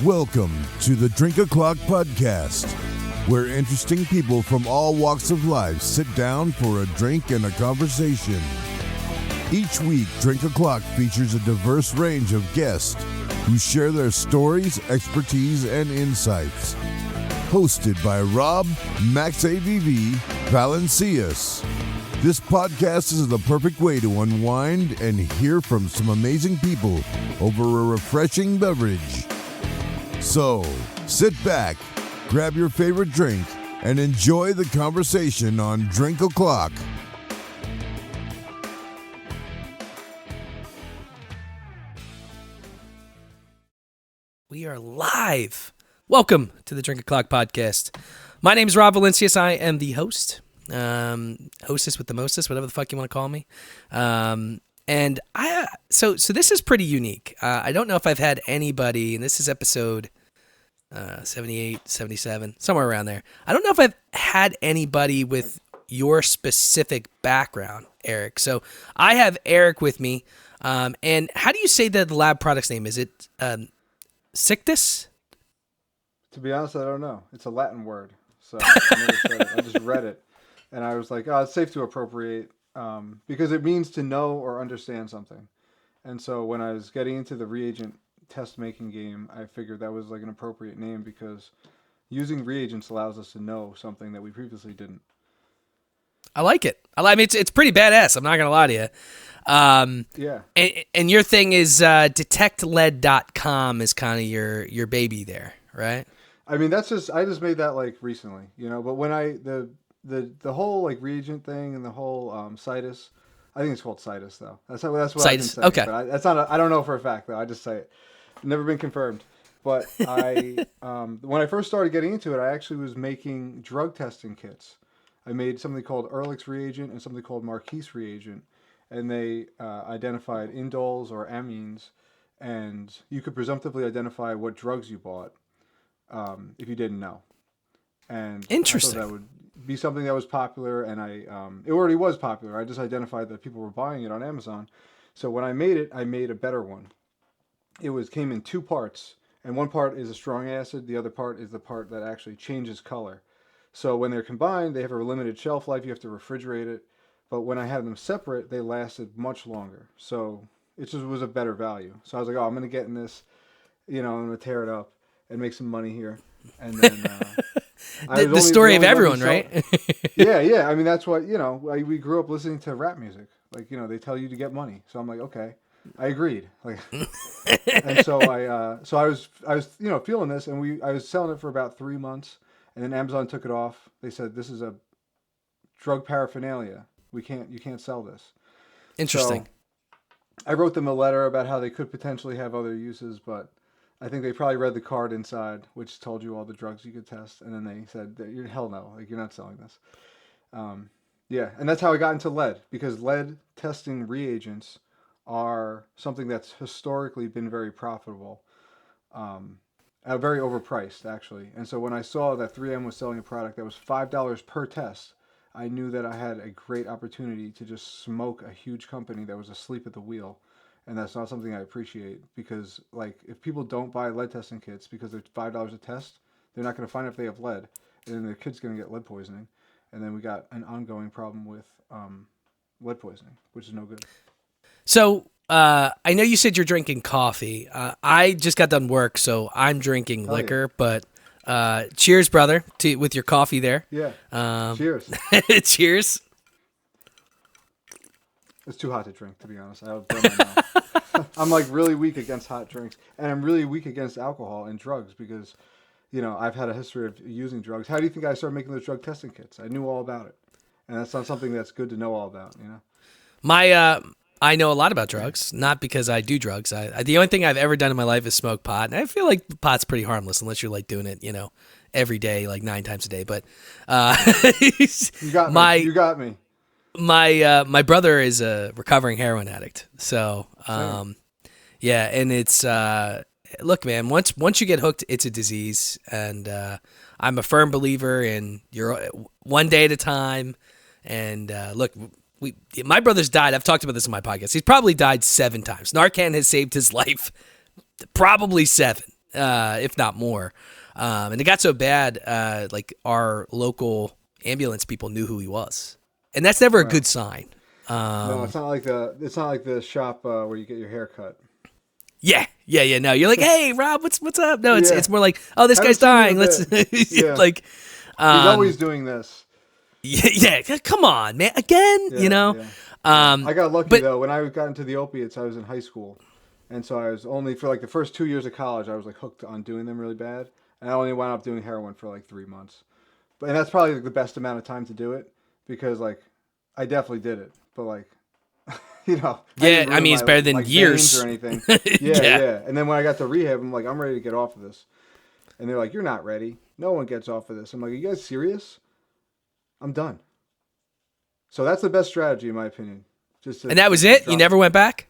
Welcome to the Drink O'Clock podcast, where interesting people from all walks of life sit down for a drink and a conversation. Each week, Drink O'Clock features a diverse range of guests who share their stories, expertise, and insights. Hosted by Rob Max AVV Valencias. This podcast is the perfect way to unwind and hear from some amazing people over a refreshing beverage. So, sit back, grab your favorite drink, and enjoy the conversation on Drink O'Clock. We are live. Welcome to the Drink O'Clock podcast. My name is Rob Valencias. I am the host. Hostess with the mostest, whatever the fuck you want to call me. And so this is pretty unique. I don't know if I've had anybody, and this is episode 78, 77, somewhere around there. I don't know if I've had anybody with your specific background, Eric. So I have Eric with me. And how do you say the lab product's name? Is it Sictus? To be honest, I don't know. It's a Latin word. So I never said it. I just read it. And I was like, oh, it's safe to appropriate because it means to know or understand something. And so when I was getting into the reagent test making game, I figured that was like an appropriate name because using reagents allows us to know something that we previously didn't. I like it. I mean, it's pretty badass. I'm not going to lie to you. Yeah. And your thing is detectled.com is kind of your baby there, right? I mean, I just made that like recently, but when the whole like reagent thing and the whole Citus, I think it's called Citus though. That's what Citus. I've been saying. Okay. But that's not. I don't know for a fact though. I just say it. Never been confirmed. But I when I first started getting into it, I actually was making drug testing kits. I made something called Ehrlich's reagent and something called Marquise reagent, and they identified indoles or amines, and you could presumptively identify what drugs you bought if you didn't know. And interesting. I thought that would be something that was popular, and it already was popular. I just identified that people were buying it on Amazon. So when I made it, I made a better one. It came in two parts, and one part is a strong acid, the other part is the part that actually changes color. So when they're combined, they have a limited shelf life. You have to refrigerate it. But when I had them separate, they lasted much longer. So it just was a better value. So I was like, oh, I'm going to get in this, I'm going to tear it up and make some money here. And then the story of everyone, right? Yeah. I mean, that's what, we grew up listening to rap music. Like, they tell you to get money. So I'm like, okay, I agreed. Like, and so I was feeling this, and I was selling it for about 3 months. And then Amazon took it off. They said, this is a drug paraphernalia. You can't sell this. Interesting. So I wrote them a letter about how they could potentially have other uses, but I think they probably read the card inside, which told you all the drugs you could test. And then they said, hell no, like you're not selling this. Yeah. And that's how I got into lead, because lead testing reagents are something that's historically been very profitable. Very overpriced, actually. And so when I saw that 3M was selling a product that was $5 per test, I knew that I had a great opportunity to just smoke a huge company that was asleep at the wheel. And that's not something I appreciate, because like if people don't buy lead testing kits because they're $5 a test, they're not going to find out if they have lead, and then their kid's going to get lead poisoning. And then we got an ongoing problem with lead poisoning, which is no good. So I know you said you're drinking coffee. I just got done work, so I'm drinking liquor. Yeah. But cheers, brother, with your coffee there. Yeah. Cheers. Cheers. It's too hot to drink, to be honest. I'll burn my mouth. I'm like really weak against hot drinks, and I'm really weak against alcohol and drugs because, I've had a history of using drugs. How do you think I started making those drug testing kits? I knew all about it, and that's not something that's good to know all about, I know a lot about drugs, not because I do drugs. The only thing I've ever done in my life is smoke pot, and I feel like pot's pretty harmless unless you're like doing it, every day, like 9 times a day. But you got me. My brother is a recovering heroin addict, so yeah, and it's look, man, once you get hooked, it's a disease, and I'm a firm believer in you're one day at a time. And look, my brother's died. I've talked about this in my podcast. He's probably died 7 times. Narcan has saved his life, probably 7. if not more. And it got so bad, like our local ambulance people knew who he was, and that's never a Wow. good sign. No, it's not like the shop where you get your hair cut. Yeah. No, you're like, hey, Rob, what's up? No, Yeah. it's more like, oh, this Haven't guy's seen you in dying. a Let's bit. Yeah. like, He's always doing this. yeah. Come on, man. Again, Yeah. Um, I got lucky but though. When I got into the opiates, I was in high school, and so I was only for like the first 2 years of college. I was like hooked on doing them really bad, and I only wound up doing heroin for like 3 months. And that's probably like the best amount of time to do it because like I definitely did it, but like you know, yeah, I mean, it's better than like years veins or anything. Yeah. Yeah. And then when I got to rehab, I'm like, I'm ready to get off of this, and they're like, you're not ready. No one gets off of this. I'm like, are you guys serious? I'm done. So that's the best strategy in my opinion. And that was it. You never went back.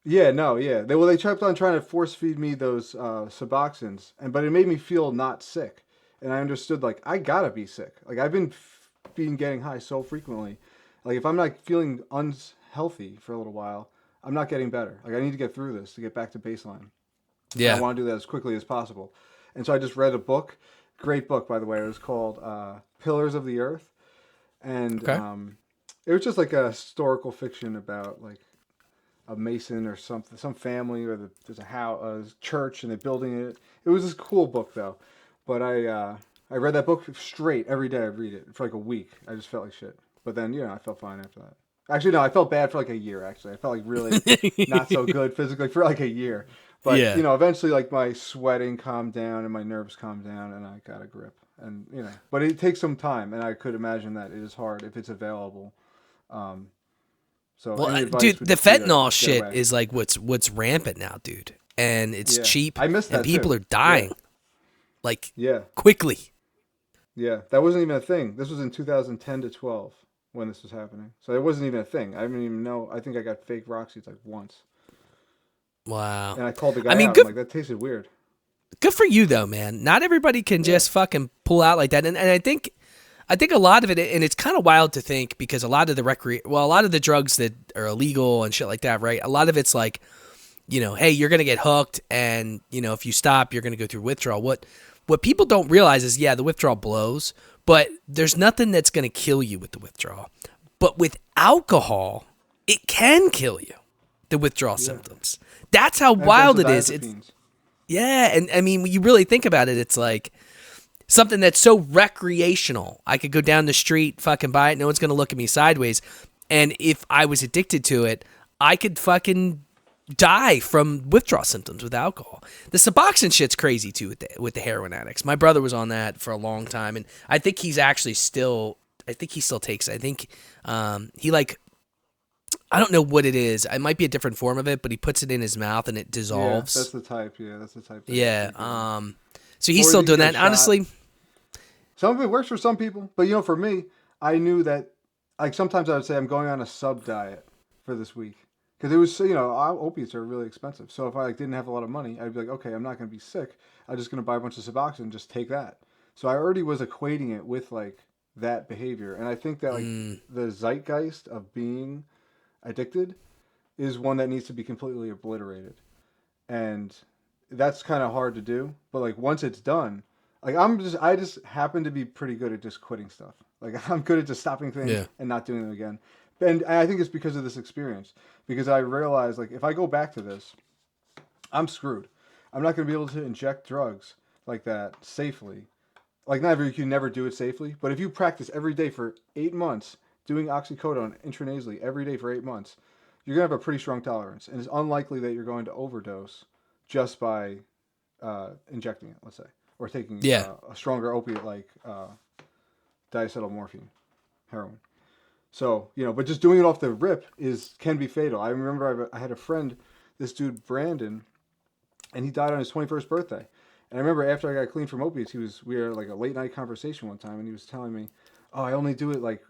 Yeah, no, yeah. They kept on trying to force feed me those Suboxones, but it made me feel not sick, and I understood like I gotta be sick. Like I've been getting high so frequently, like if I'm not feeling unhealthy for a little while, I'm not getting better. Like I need to get through this to get back to baseline. Yeah. I want to do that as quickly as possible, and so I just read a book, great book by the way. It was called Pillars of the Earth, and Okay. it was just like a historical fiction about like a mason or something, some family, or there's a house, a church, and they're building it. It was this cool book though, but I read that book straight every day. I'd read it for like a week. I just felt like shit, but then I felt fine after that. Actually, no, I felt bad for like a year. Actually, I felt like really not so good physically for like a year. But Yeah. eventually, like my sweating calmed down and my nerves calmed down, and I got a grip. And but it takes some time, and I could imagine that it is hard if it's available. So Well, any advice dude, would the just be to fentanyl get shit away. is like what's rampant now, dude, and it's Yeah. cheap. I missed and that people too. are dying, like Yeah, quickly. yeah, that wasn't even a thing. This was in 2010 to 12 when this was happening. So it wasn't even a thing. I didn't even know. I think I got fake Roxy's like once, Wow. and I called the guy I mean, out. good I'm like, that tasted weird. good for you though, man. Not everybody can just fucking pull out like that, and I think a lot of it, and it's kind of wild to think because a lot of the a lot of the drugs that are illegal and shit like that, right? A lot of it's like, hey, you're gonna get hooked, and if you stop, you're gonna go through withdrawal. What people don't realize is, yeah, the withdrawal blows, but there's nothing that's gonna kill you with the withdrawal. But with alcohol, it can kill you. The withdrawal symptoms. That's how And wild it is. benzodiazepines. Yeah, and I mean, when you really think about it, it's like something that's so recreational. I could go down the street, fucking buy it, no one's gonna look at me sideways. And if I was addicted to it, I could fucking die from withdrawal symptoms with alcohol. The Suboxone shit's crazy too with the heroin addicts. My brother was on that for a long time, and I think he's actually still. I think he still takes it. I think he like. I don't know what it is. It might be a different form of it, but he puts it in his mouth and it dissolves. Yeah, that's the type. Yeah, that's the type. Yeah. So he's Or still you doing get that. a shot. Honestly, Some of it works for some people, but for me, I knew that. Like sometimes I would say I'm going on a sub diet for this week because it was opiates are really expensive. So if I didn't have a lot of money, I'd be like, okay, I'm not going to be sick. I'm just going to buy a bunch of Suboxone and just take that. So I already was equating it with like that behavior, and I think that the zeitgeist of being addicted is one that needs to be completely obliterated, and that's kind of hard to do. But like once it's done, like I just happen to be pretty good at just quitting stuff. Like I'm good at just stopping things and not doing them again. And I think it's because of this experience, because I realized like if I go back to this, I'm screwed. I'm not going to be able to inject drugs like that safely. Like you can never do it safely, but if you practice every day for 8 months doing oxycodone intranasally every day for 8 months, you're going to have a pretty strong tolerance. And it's unlikely that you're going to overdose just by injecting it, let's say, or taking a stronger opiate like diacetylmorphine, heroin. So, but just doing it off the rip can be fatal. I remember I had a friend, this dude, Brandon, and he died on his 21st birthday. And I remember after I got clean from opiates, we were like a late night conversation one time, and he was telling me, "Oh, I only do it like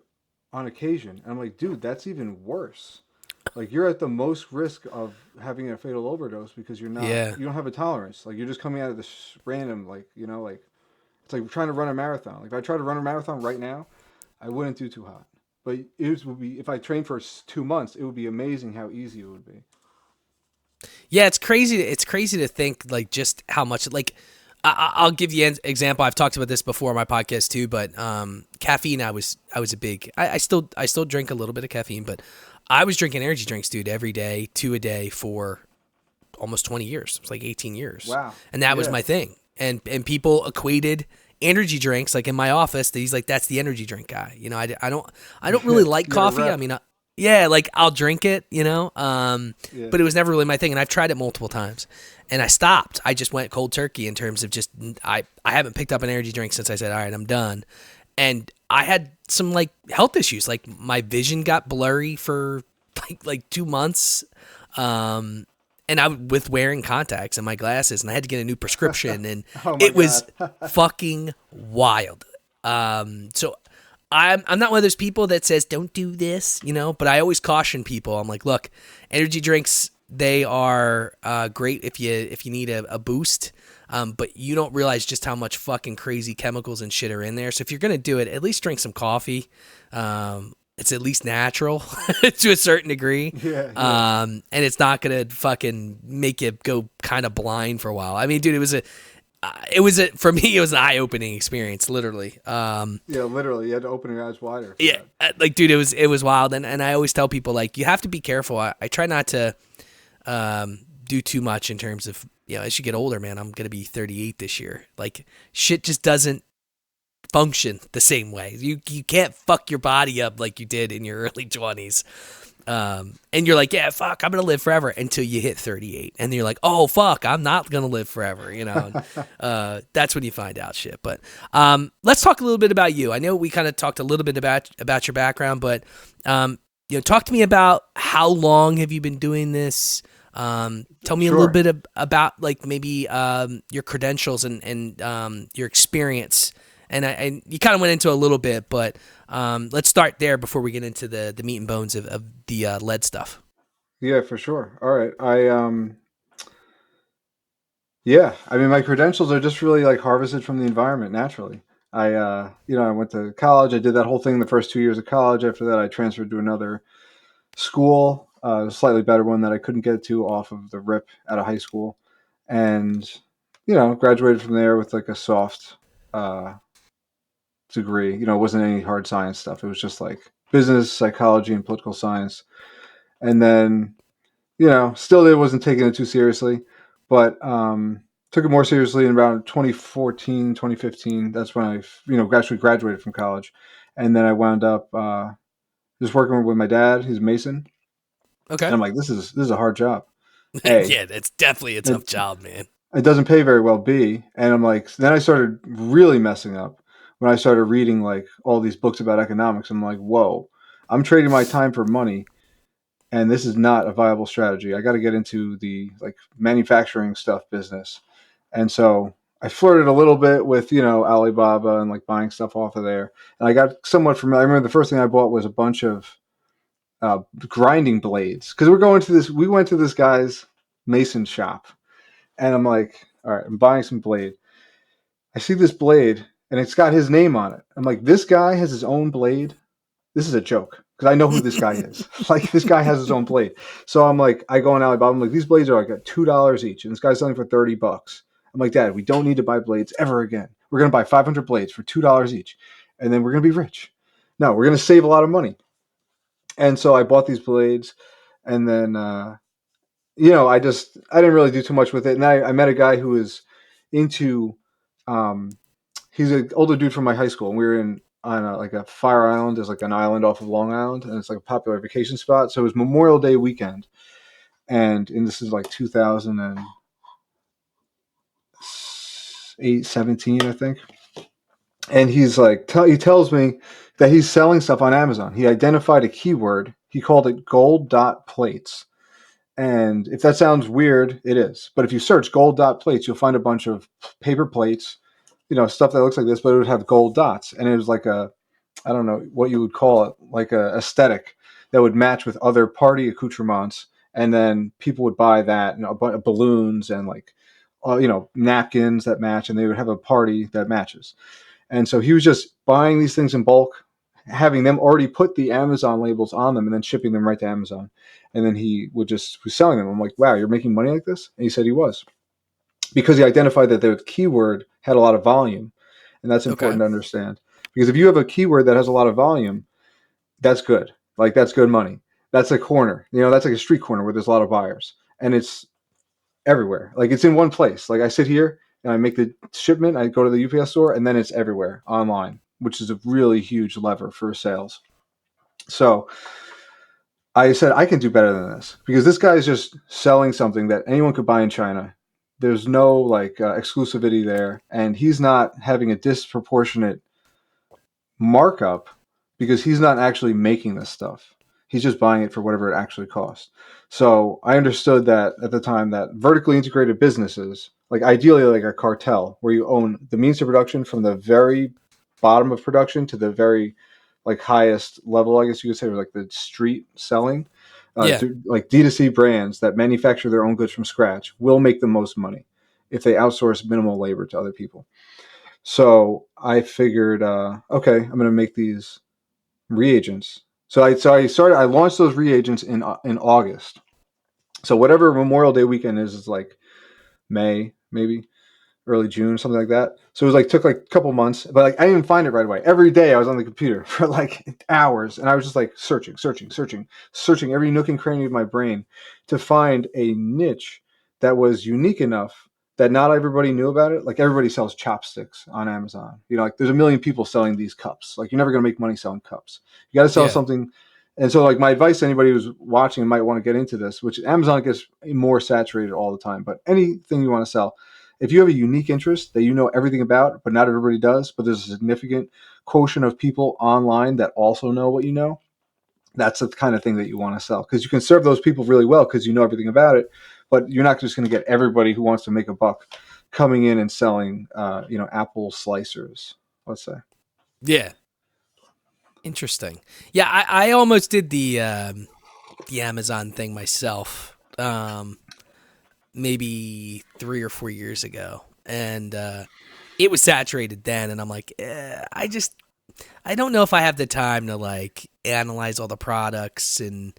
on occasion." And I'm like, "Dude, that's even worse. Like you're at the most risk of having a fatal overdose because you don't have a tolerance. Like you're just coming out of this random it's like trying to run a marathon. Like if I tried to run a marathon right now, I wouldn't do too hot. But it would be if I trained for 2 months, it would be amazing how easy it would be." Yeah, it's crazy. It's crazy to think like just how much like I'll give you an example. I've talked about this before on my podcast too, but caffeine. I was a big. I still drink a little bit of caffeine, but I was drinking energy drinks, dude, every day, two a day for almost 20 years. It was like 18 years, Wow. and that was Yeah. my thing. And people equated energy drinks like in my office. He's like, that's the energy drink guy. You know, I don't really like You're a coffee. I rep. mean, yeah, like I'll drink it, you know, Yeah. but it was never really my thing. And I've tried it multiple times, and I stopped. I just went cold turkey in terms of just I haven't picked up an energy drink since I said, all right, I'm done. And I had some like health issues, like my vision got blurry for like 2 months. And I with wearing contacts and my glasses, and I had to get a new prescription, and Oh my it was God. fucking wild. So I'm not one of those people that says don't do this, you know, but I always caution people. I'm like, look, energy drinks, they are great if you need a boost, but you don't realize just how much fucking crazy chemicals and shit are in there. So if you're gonna do it, at least drink some coffee. It's at least natural to a certain degree. Yeah, yeah. And it's not gonna fucking make you go kind of blind for a while. I mean, dude, for me, it was an eye-opening experience, literally. Yeah, literally, you had to open your eyes wider for Yeah, that. like, dude, it was wild, and I always tell people like you have to be careful. I try not to do too much in terms of, you know, as you get older, man. I'm gonna be 38 this year. Like, shit just doesn't function the same way. You can't fuck your body up like you did in your early 20s. And you're like, yeah, fuck, I'm gonna live forever until you hit 38, and then you're like, oh fuck, I'm not gonna live forever, you know. And, that's when you find out shit. But let's talk a little bit about you. I know we kind of talked a little bit about your background, but you know, talk to me about how long have you been doing this. Tell me a little Sure. bit about like maybe your credentials and your experience. And you kind of went into a little bit, but let's start there before we get into the meat and bones of the lead stuff. Yeah, for sure. All right. Yeah, I mean, my credentials are just really like harvested from the environment naturally. I went to college. I did that whole thing the first 2 years of college. After that, I transferred to another school, a slightly better one that I couldn't get to off of the rip out of high school, and graduated from there with like a soft uh, degree. It wasn't any hard science stuff. It was just like business, psychology, and political science. And then still it wasn't taking it too seriously, but took it more seriously in around 2014, 2015. That's when I, actually graduated from college. And then I wound up just working with my dad. He's a Mason. Okay. And I'm like, this is a hard job. A, Yeah, it's definitely a it, tough job, man. it doesn't pay very well. B, and I'm like, then I started really messing up when I started reading like all these books about economics. I'm like, whoa, I'm trading my time for money, and this is not a viable strategy. I got to get into the like manufacturing stuff business. And so I flirted a little bit with, Alibaba and like buying stuff off of there. And I got somewhat familiar. I remember the first thing I bought was a bunch of grinding blades because we went to this guy's mason shop, and I'm like, all right, I'm buying some blade. I see this blade and it's got his name on it. I'm like, this guy has his own blade. This is a joke because I know who this guy is. Like, this guy has his own blade. So I'm like, I go on Alibaba. I'm like, these blades are like at $2 each, and this guy's selling for $30. I'm like, Dad, we don't need to buy blades ever again. We're gonna buy 500 blades for $2 each, and then we're gonna be rich. No, we're gonna save a lot of money. And so I bought these blades, and then I didn't really do too much with it. And I met a guy who was into he's an older dude from my high school, and we were on like a Fire Island. There's like an island off of Long Island, and it's like a popular vacation spot. So it was Memorial Day weekend, and this is like 2008, 17, I think. And he's like, he tells me that he's selling stuff on Amazon. He identified a keyword. He called it gold dot plates. And if that sounds weird, it is. But if you search gold dot plates, you'll find a bunch of paper plates, stuff that looks like this, but it would have gold dots. And it was like I don't know what you would call it, like a aesthetic that would match with other party accoutrements. And then people would buy that, and a bunch of balloons and like, napkins that match, and they would have a party that matches. And so he was just buying these things in bulk, having them already put the Amazon labels on them and then shipping them right to Amazon. And then he was selling them. I'm like, wow, you're making money like this? And he said he was, because he identified that the keyword had a lot of volume. And that's Okay. important to understand, because if you have a keyword that has a lot of volume, that's good. Like, that's good money. That's a corner, that's like a street corner where there's a lot of buyers, and it's everywhere. Like, it's in one place. Like, I sit here and I make the shipment, I go to the UPS store, and then it's everywhere online, which is a really huge lever for sales. So I said, I can do better than this, because this guy is just selling something that anyone could buy in China. There's no like exclusivity there, and he's not having a disproportionate markup because he's not actually making this stuff. He's just buying it for whatever it actually costs. So I understood that at the time, that vertically integrated businesses, like ideally like a cartel, where you own the means of production from the very bottom of production to the very like highest level, I guess you could say, or like the street selling, Yeah. like D2C brands that manufacture their own goods from scratch will make the most money if they outsource minimal labor to other people. So I figured, okay, I'm going to make these reagents. I launched those reagents in August. So whatever Memorial Day weekend is like May, maybe early June, something like that. So it was like took like a couple months, but like I didn't even find it right away. Every day I was on the computer for like hours, and I was just like searching every nook and cranny of my brain to find a niche that was unique enough that not everybody knew about it. Like, everybody sells chopsticks on Amazon. Like, there's a million people selling these cups. Like, you're never going to make money selling cups. You got to sell Yeah. something. And so, like, my advice to anybody who's watching and might want to get into this, which Amazon gets more saturated all the time, but anything you want to sell, if you have a unique interest that you know everything about, but not everybody does, but there's a significant quotient of people online that also know what you know, that's the kind of thing that you want to sell, because you can serve those people really well because you know everything about it, but you're not just going to get everybody who wants to make a buck coming in and selling, apple slicers, let's say. Yeah. Interesting. Yeah, I almost did the Amazon thing myself, maybe 3 or 4 years ago, and it was saturated then. And I'm like, I don't know if I have the time to like analyze all the products and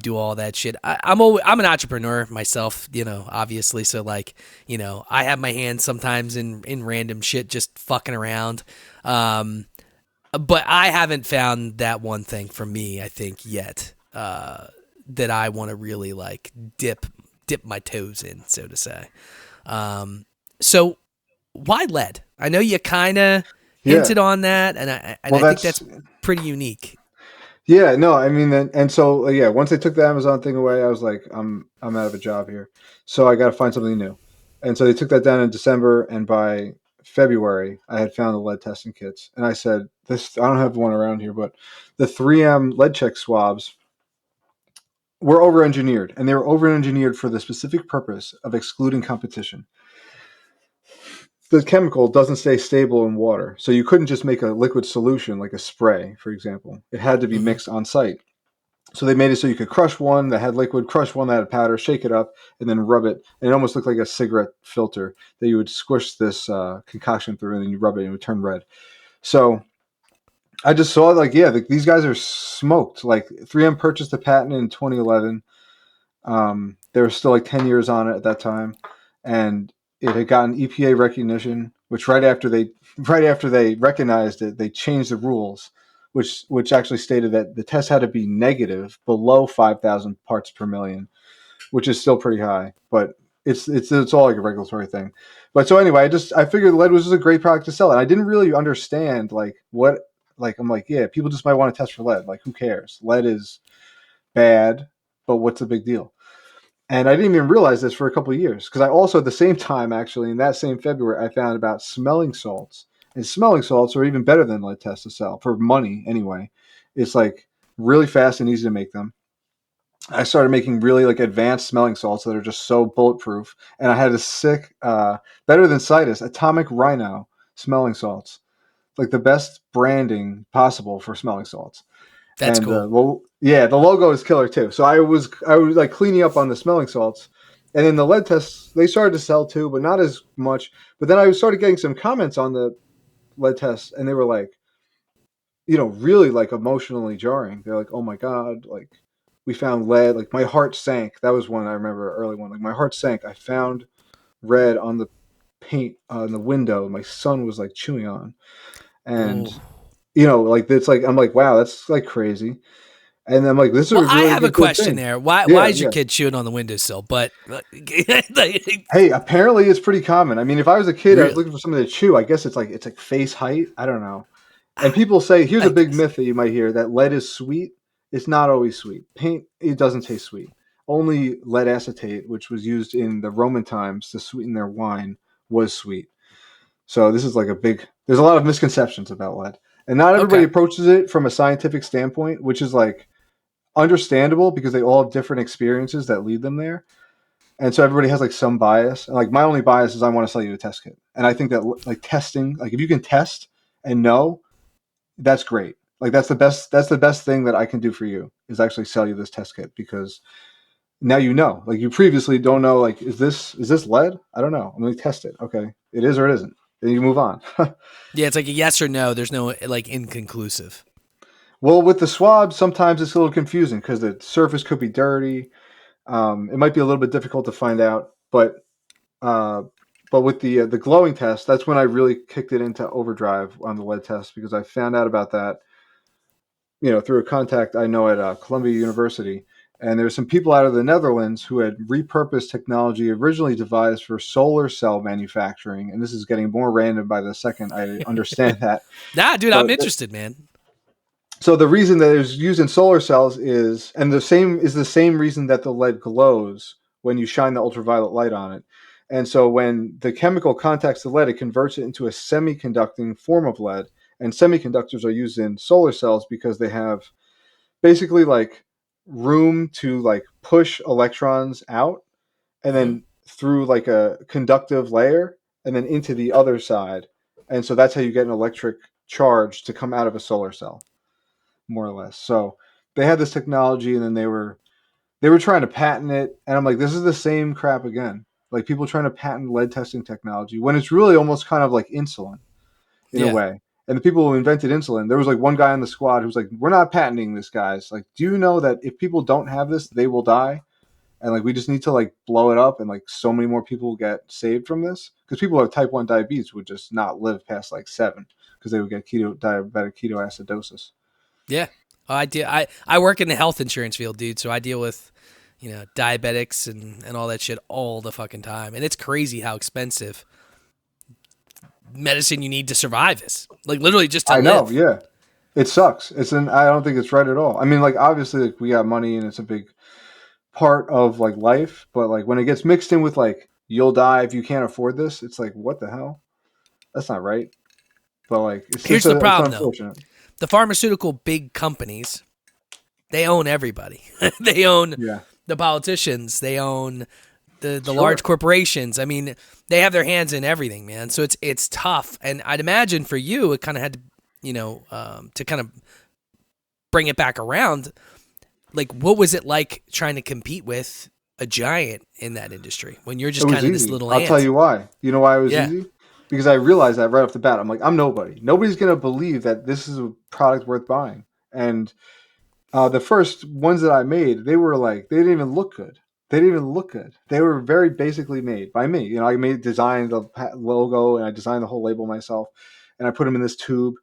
do all that shit. I'm an entrepreneur myself, obviously. So like, I have my hands sometimes in random shit, just fucking around. But I haven't found that one thing for me, I think, yet, that I want to really like dip my toes in, so to say. So why lead? I know you kind of Yeah. hinted on that, and Well, I think that's that's pretty unique. yeah, no, I mean, and so yeah, once they took the Amazon thing away, I was like, I'm out of a job here, so I got to find something new. And so they took that down in December, and by February, I had found the lead testing kits, and I said, this, I don't have one around here, but the 3M lead check swabs were over-engineered, and they were over-engineered for the specific purpose of excluding competition. The chemical doesn't stay stable in water, so you couldn't just make a liquid solution like a spray, for example. It had to be Hmm. mixed on site. So they made it so you could crush one that had liquid, crush one that had powder, shake it up, and then rub it. And it almost looked like a cigarette filter that you would squish this concoction through, and then you rub it, and it would turn red. So I just saw, like, yeah, these guys are smoked. Like, 3M purchased a patent in 2011. There was still like 10 years on it at that time, and it had gotten EPA recognition. Which right after they recognized it, they changed the rules, which actually stated that the test had to be negative below 5,000 parts per million, which is still pretty high, but it's all like a regulatory thing. But so anyway, I figured lead was just a great product to sell, and I didn't really understand like what, like, I'm like, yeah, people just might want to test for lead. Like, who cares? Lead is bad, but what's the big deal? And I didn't even realize this for a couple of years, because I also, at the same time, actually, in that same February, I found about smelling salts. And smelling salts are even better than lead tests to sell, for money anyway. It's like really fast and easy to make them. I started making really like advanced smelling salts that are just so bulletproof. And I had a sick, better than Citus, Atomic Rhino smelling salts. Like the best branding possible for smelling salts. That's And cool. well, yeah, the logo is killer too. So I was like cleaning up on the smelling salts, and then the lead tests, they started to sell too, but not as much. But then I started getting some comments on the lead tests, and they were like, really like emotionally jarring. They're like, oh my God, like we found lead. Like my heart sank. That was one I remember, early one. Like my heart sank. I found red on the paint on the window my son was like chewing on. And, Oh. like it's like, I'm like, wow, that's like crazy. And I'm like, this is Well, a I really have a good question thing. there. Why Yeah, is your yeah. kid chewing on the windowsill? But Hey, apparently it's pretty common. I mean, if I was a kid, I was really, looking for something to chew. I guess it's like face height. I don't know. And people say, here's I a big guess. myth that you might hear, that lead is sweet. It's not always sweet. Paint, it doesn't taste sweet. Only lead acetate, which was used in the Roman times to sweeten their wine, was sweet. So this is like there's a lot of misconceptions about lead. And not everybody Okay. approaches it from a scientific standpoint, which is like understandable because they all have different experiences that lead them there. And so everybody has like some bias. And like my only bias is I want to sell you a test kit. And I think that like testing, like if you can test and know, that's great. Like that's the best thing that I can do for you is actually sell you this test kit, because now like you previously don't know, like is this lead? I don't know. I'm going to test it. Okay. It is or it isn't. Then you move on. Yeah, it's like a yes or no. There's no like inconclusive. Well, with the swab, sometimes it's a little confusing because the surface could be dirty. It might be a little bit difficult to find out, uh, but with the glowing test, that's when I really kicked it into overdrive on the lead test, because I found out about that, through a contact I know at Columbia University. And there's some people out of the Netherlands who had repurposed technology originally devised for solar cell manufacturing. And this is getting more random by the second I understand that. Nah, dude, I'm But interested, man. so the reason that it's used in solar cells and the same reason that the lead glows when you shine the ultraviolet light on it. And so when the chemical contacts the lead, it converts it into a semiconducting form of lead. And semiconductors are used in solar cells because they have basically like room to like push electrons out and Hmm. then through like a conductive layer and then into the other side. And so that's how you get an electric charge to come out of a solar cell, more or less. So they had this technology, and then they were trying to patent it, and I'm like, this is the same crap again. Like people trying to patent lead testing technology when it's really almost kind of like insulin in a Yeah. way. And the people who invented insulin, there was like one guy on the squad who's like, we're not patenting this, guys. Like, do you know that if people don't have this, they will die? And like we just need to like blow it up, and like so many more people get saved from this, because people who have type 1 diabetes would just not live past like 7 because they would get diabetic ketoacidosis. Yeah. I work in the health insurance field, dude. So I deal with, diabetics and all that shit all the fucking time, and it's crazy how expensive medicine you need to survive is. Like literally just to I know, live. yeah. It sucks. I don't think it's right at all. I mean, like obviously like we got money and it's a big part of like life, but like when it gets mixed in with like you'll die if you can't afford this, it's like what the hell? That's not right. But like Here's the it's problem, though: unfortunate. the pharmaceutical big companies, they own everybody. They own Yeah. the politicians. They own the large Sure. corporations. I mean, they have their hands in everything, man. So it's tough. And I'd imagine for you, it kind of had to, to kind of bring it back around. Like, what was it like trying to compete with a giant in that industry when you're It just was kind of this easy. little I'll tell ant? you why. You know why it was Yeah. easy? Because I realized that right off the bat. I'm like, I'm nobody. Nobody's gonna believe that this is a product worth buying. And the first ones that I made, they didn't even look good. They didn't even look good. They were very basically made by me. I designed the logo, and I designed the whole label myself, and I put them in this tube.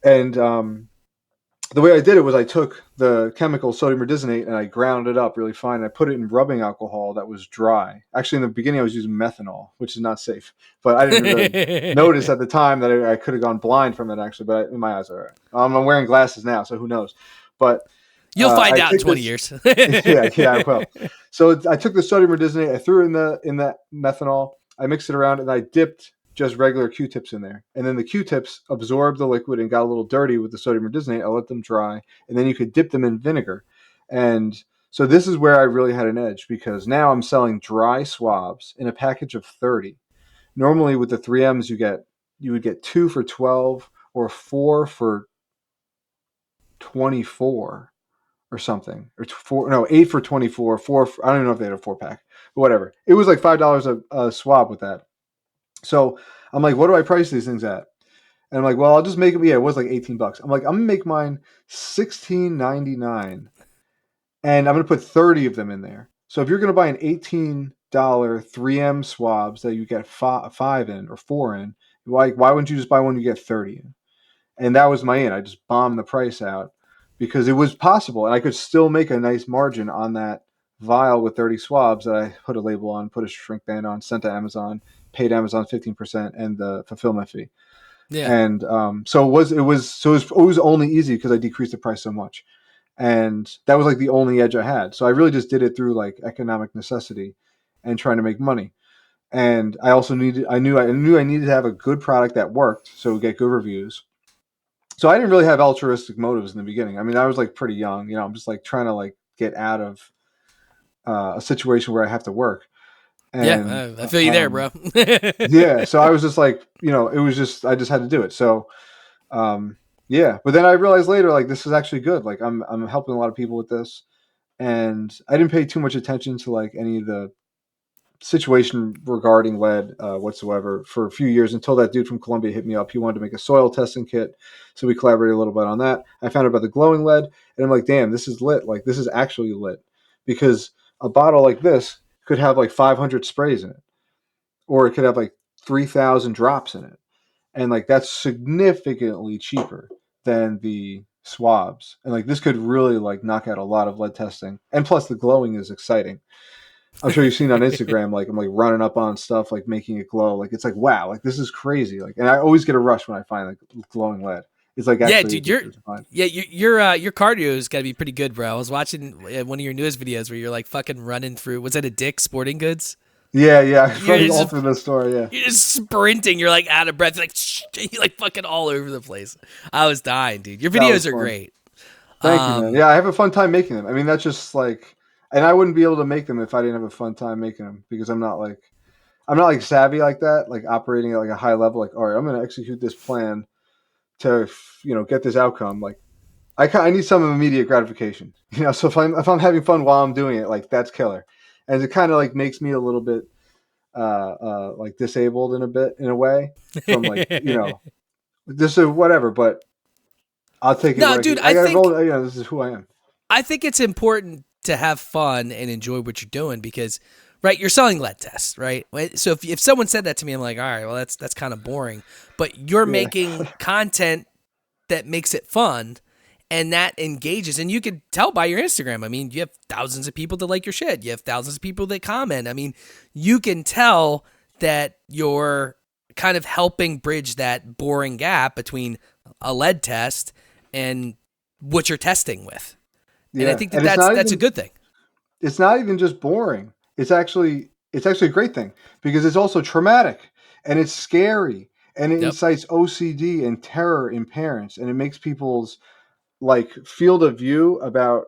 And the way I did it was I took the chemical sodium rhodesonate and I ground it up really fine. I put it in rubbing alcohol that was dry. Actually, in the beginning, I was using methanol, which is not safe. But I didn't really notice at the time that I could have gone blind from it, actually. But in my eyes, are all right. I'm wearing glasses now, so who knows? But You'll find I out in take 20 this. years. Yeah, I will. So I took the sodium rhodesonate, I threw it in that methanol, I mixed it around, and I dipped just regular Q-tips in there. And then the Q-tips absorbed the liquid and got a little dirty with the sodium rhodesonate. I let them dry, and then you could dip them in vinegar. And so this is where I really had an edge, because now I'm selling dry swabs in a package of 30. Normally with the 3Ms you would get 2 for 12 or 4 for 24 or something, or 8 for 24, I don't even know if they had a 4-pack, but whatever. It was like $5 a swab with that. So I'm like, what do I price these things at? And I'm like, well, I'll just make it. Yeah, it was like $18. I'm like, I'm gonna make mine $16.99, and I'm gonna put 30 of them in there. So if you're gonna buy an $18 3M swabs that you get five in or four in, why wouldn't you just buy one you get 30 in? And that was my in. I just bombed the price out because it was possible, and I could still make a nice margin on that vial with 30 swabs that I put a label on, put a shrink band on, sent to Amazon, paid Amazon 15% and the fulfillment fee. Yeah. And so it was only easy because I decreased the price so much, and that was like the only edge I had. So I really just did it through like economic necessity and trying to make money. And I also I knew I needed to have a good product that worked, so get good reviews. So I didn't really have altruistic motives in the beginning. I mean, I was like pretty young, you know. I'm just like trying to like get out of a situation where I have to work. And Yeah, I feel you there, bro. yeah, so I was just like, you know, it was just I just had to do it. So yeah, but then I realized later like this is actually good. Like I'm helping a lot of people with this, and I didn't pay too much attention to like any of the situation regarding lead whatsoever for a few years until that dude from Colombia hit me up. He wanted to make a soil testing kit, so we collaborated a little bit on that. I found out about the glowing lead, and I'm like, damn, this is lit. Like this is actually lit, because a bottle like this could have like 500 sprays in it, or it could have like 3,000 drops in it, and like that's significantly cheaper than the swabs. And like this could really like knock out a lot of lead testing, and plus the glowing is exciting. I'm sure you've seen on Instagram, like I'm like running up on stuff, like making it glow. Like it's like, wow, like this is crazy. Like, and I always get a rush when I find like glowing lead. It's like Yeah, actually dude, addictive to find. your cardio has got to be pretty good, bro. I was watching one of your newest videos where you're like fucking running through. Was that a Dick's Sporting Goods? Yeah, yeah, You're running all just, through the store. Yeah, you're just sprinting. You're like out of breath. You're like fucking all over the place. I was dying, dude. Your that was videos are fun. great. Thank you, man. Yeah, I have a fun time making them. I mean, that's just like, and I wouldn't be able to make them if I didn't have a fun time making them, because I'm not like savvy like that, like operating at like a high level. Like, all right, I'm going to execute this plan to, you know, get this outcome. Like, I need some immediate gratification, you know. So if I'm having fun while I'm doing it, like that's killer, and it kind of like makes me a little bit like disabled in a way from like, you know, just whatever. But I'll take it No, what I dude, can. I got to roll. You know, this is who I am. I think it's important to have fun and enjoy what you're doing because, right, you're selling lead tests, right? So if someone said that to me, I'm like, all right, well, that's kind of boring. But you're Yeah. making content that makes it fun and that engages. And you can tell by your Instagram. I mean, you have thousands of people that like your shit. You have thousands of people that comment. I mean, you can tell that you're kind of helping bridge that boring gap between a lead test and what you're testing with. And I Yeah, think that and that's a good thing. it's not even just boring. It's actually a great thing because it's also traumatic and it's scary and it Yep. incites OCD and terror in parents, and it makes people's like field of view about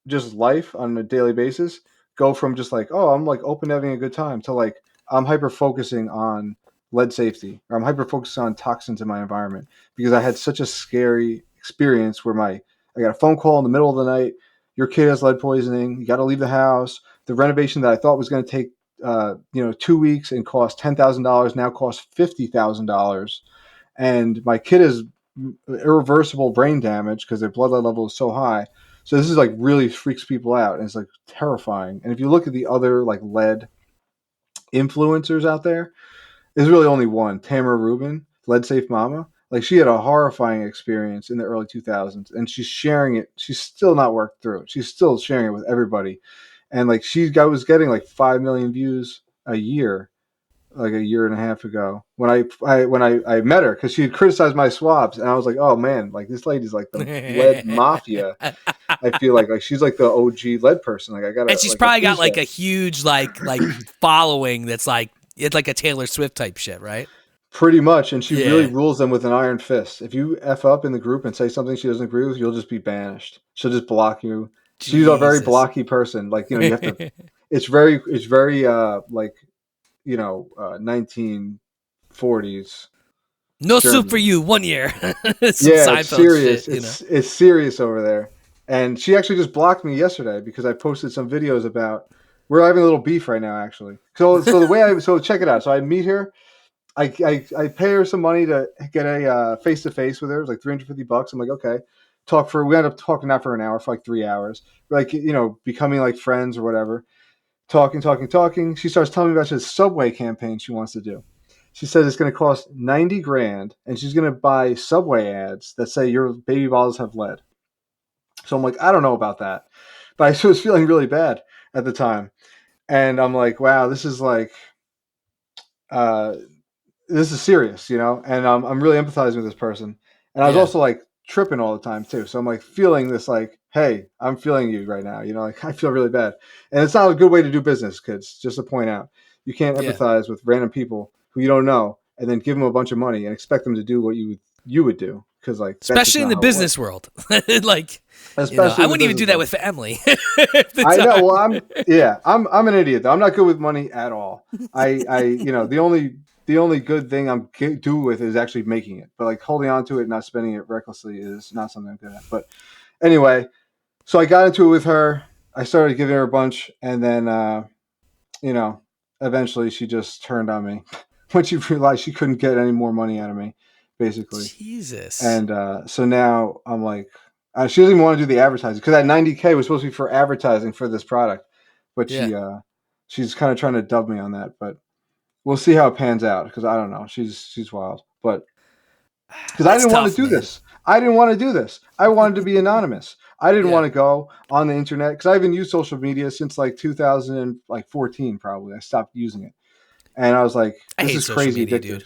just life on a daily basis go from just like, oh, I'm like open to having a good time, to like I'm hyper focusing on lead safety, or I'm hyper focusing on toxins in my environment because I had such a scary experience where I got a phone call in the middle of the night. Your kid has lead poisoning. You got to leave the house. The renovation that I thought was going to take 2 weeks and cost $10,000 now costs $50,000, and my kid has irreversible brain damage because their blood lead level is so high. So this is like really freaks people out, and it's like terrifying. And if you look at the other like lead influencers out there, there's really only one, Tamara Rubin, Lead Safe Mama. Like she had a horrifying experience in the early 2000s, and she's sharing it. She's still not worked through it. She's still sharing it with everybody, and like was getting like 5 million views a year, like a year and a half ago when I met her, because she had criticized my swabs, and I was like, oh man, like this lady's like the lead mafia. I feel like she's like the OG lead person. Like I gotta, And she's like probably got appease like her. a huge like following that's like it's like a Taylor Swift type shit, right? Pretty much, and she really Yeah. rules them with an iron fist. If you f up in the group and say something she doesn't agree with, you'll just be banished. She'll just block you. She's a very Jesus. blocky person. Like, you know, you have to. It's very like, 1940s No soup for Germany. you, 1 year. Some Yeah, it's Seinfeld serious. shit. It's serious over there. And she actually just blocked me yesterday because I posted some videos about. We're having a little beef right now, actually. So the way so check it out. So I meet her. I pay her some money to get a face to face with her. It was like $350. I'm like, okay. We ended up talking not for an hour, for like 3 hours. Like, becoming like friends or whatever. Talking. She starts telling me about this Subway campaign she wants to do. She says it's going to cost 90 grand, and she's going to buy Subway ads that say your baby bottles have lead. So I'm like, I don't know about that, but I was feeling really bad at the time, and I'm like, wow, this is like, uh, this is serious, and I'm really empathizing with this person, and I was also like tripping all the time too. So I'm like feeling this like, hey, I'm feeling you right now, like I feel really bad, and it's not a good way to do business, kids. Just to point out, you can't empathize with random people who you don't know, and then give them a bunch of money and expect them to do what you would do, because like especially in the business world, like I wouldn't even do that with family. I know. Well, I'm an idiot though. I'm not good with money at all. The only good thing I'm do with is actually making it, but like holding on to it and not spending it recklessly is not something I'm good at. But anyway, so I got into it with her. I started giving her a bunch, and then eventually she just turned on me when she realized she couldn't get any more money out of me, basically. Jesus. And so now I'm like, she doesn't even want to do the advertising, because that 90K was supposed to be for advertising for this product, but she's kind of trying to dub me on that. But we'll see how it pans out, because I don't know. She's wild, but because I didn't want to do this. I didn't want to do this. I wanted to be anonymous. I didn't want to go on the internet, because I haven't used social media since like 2014 probably. I stopped using it, and I was like, this is crazy addictive. Dude.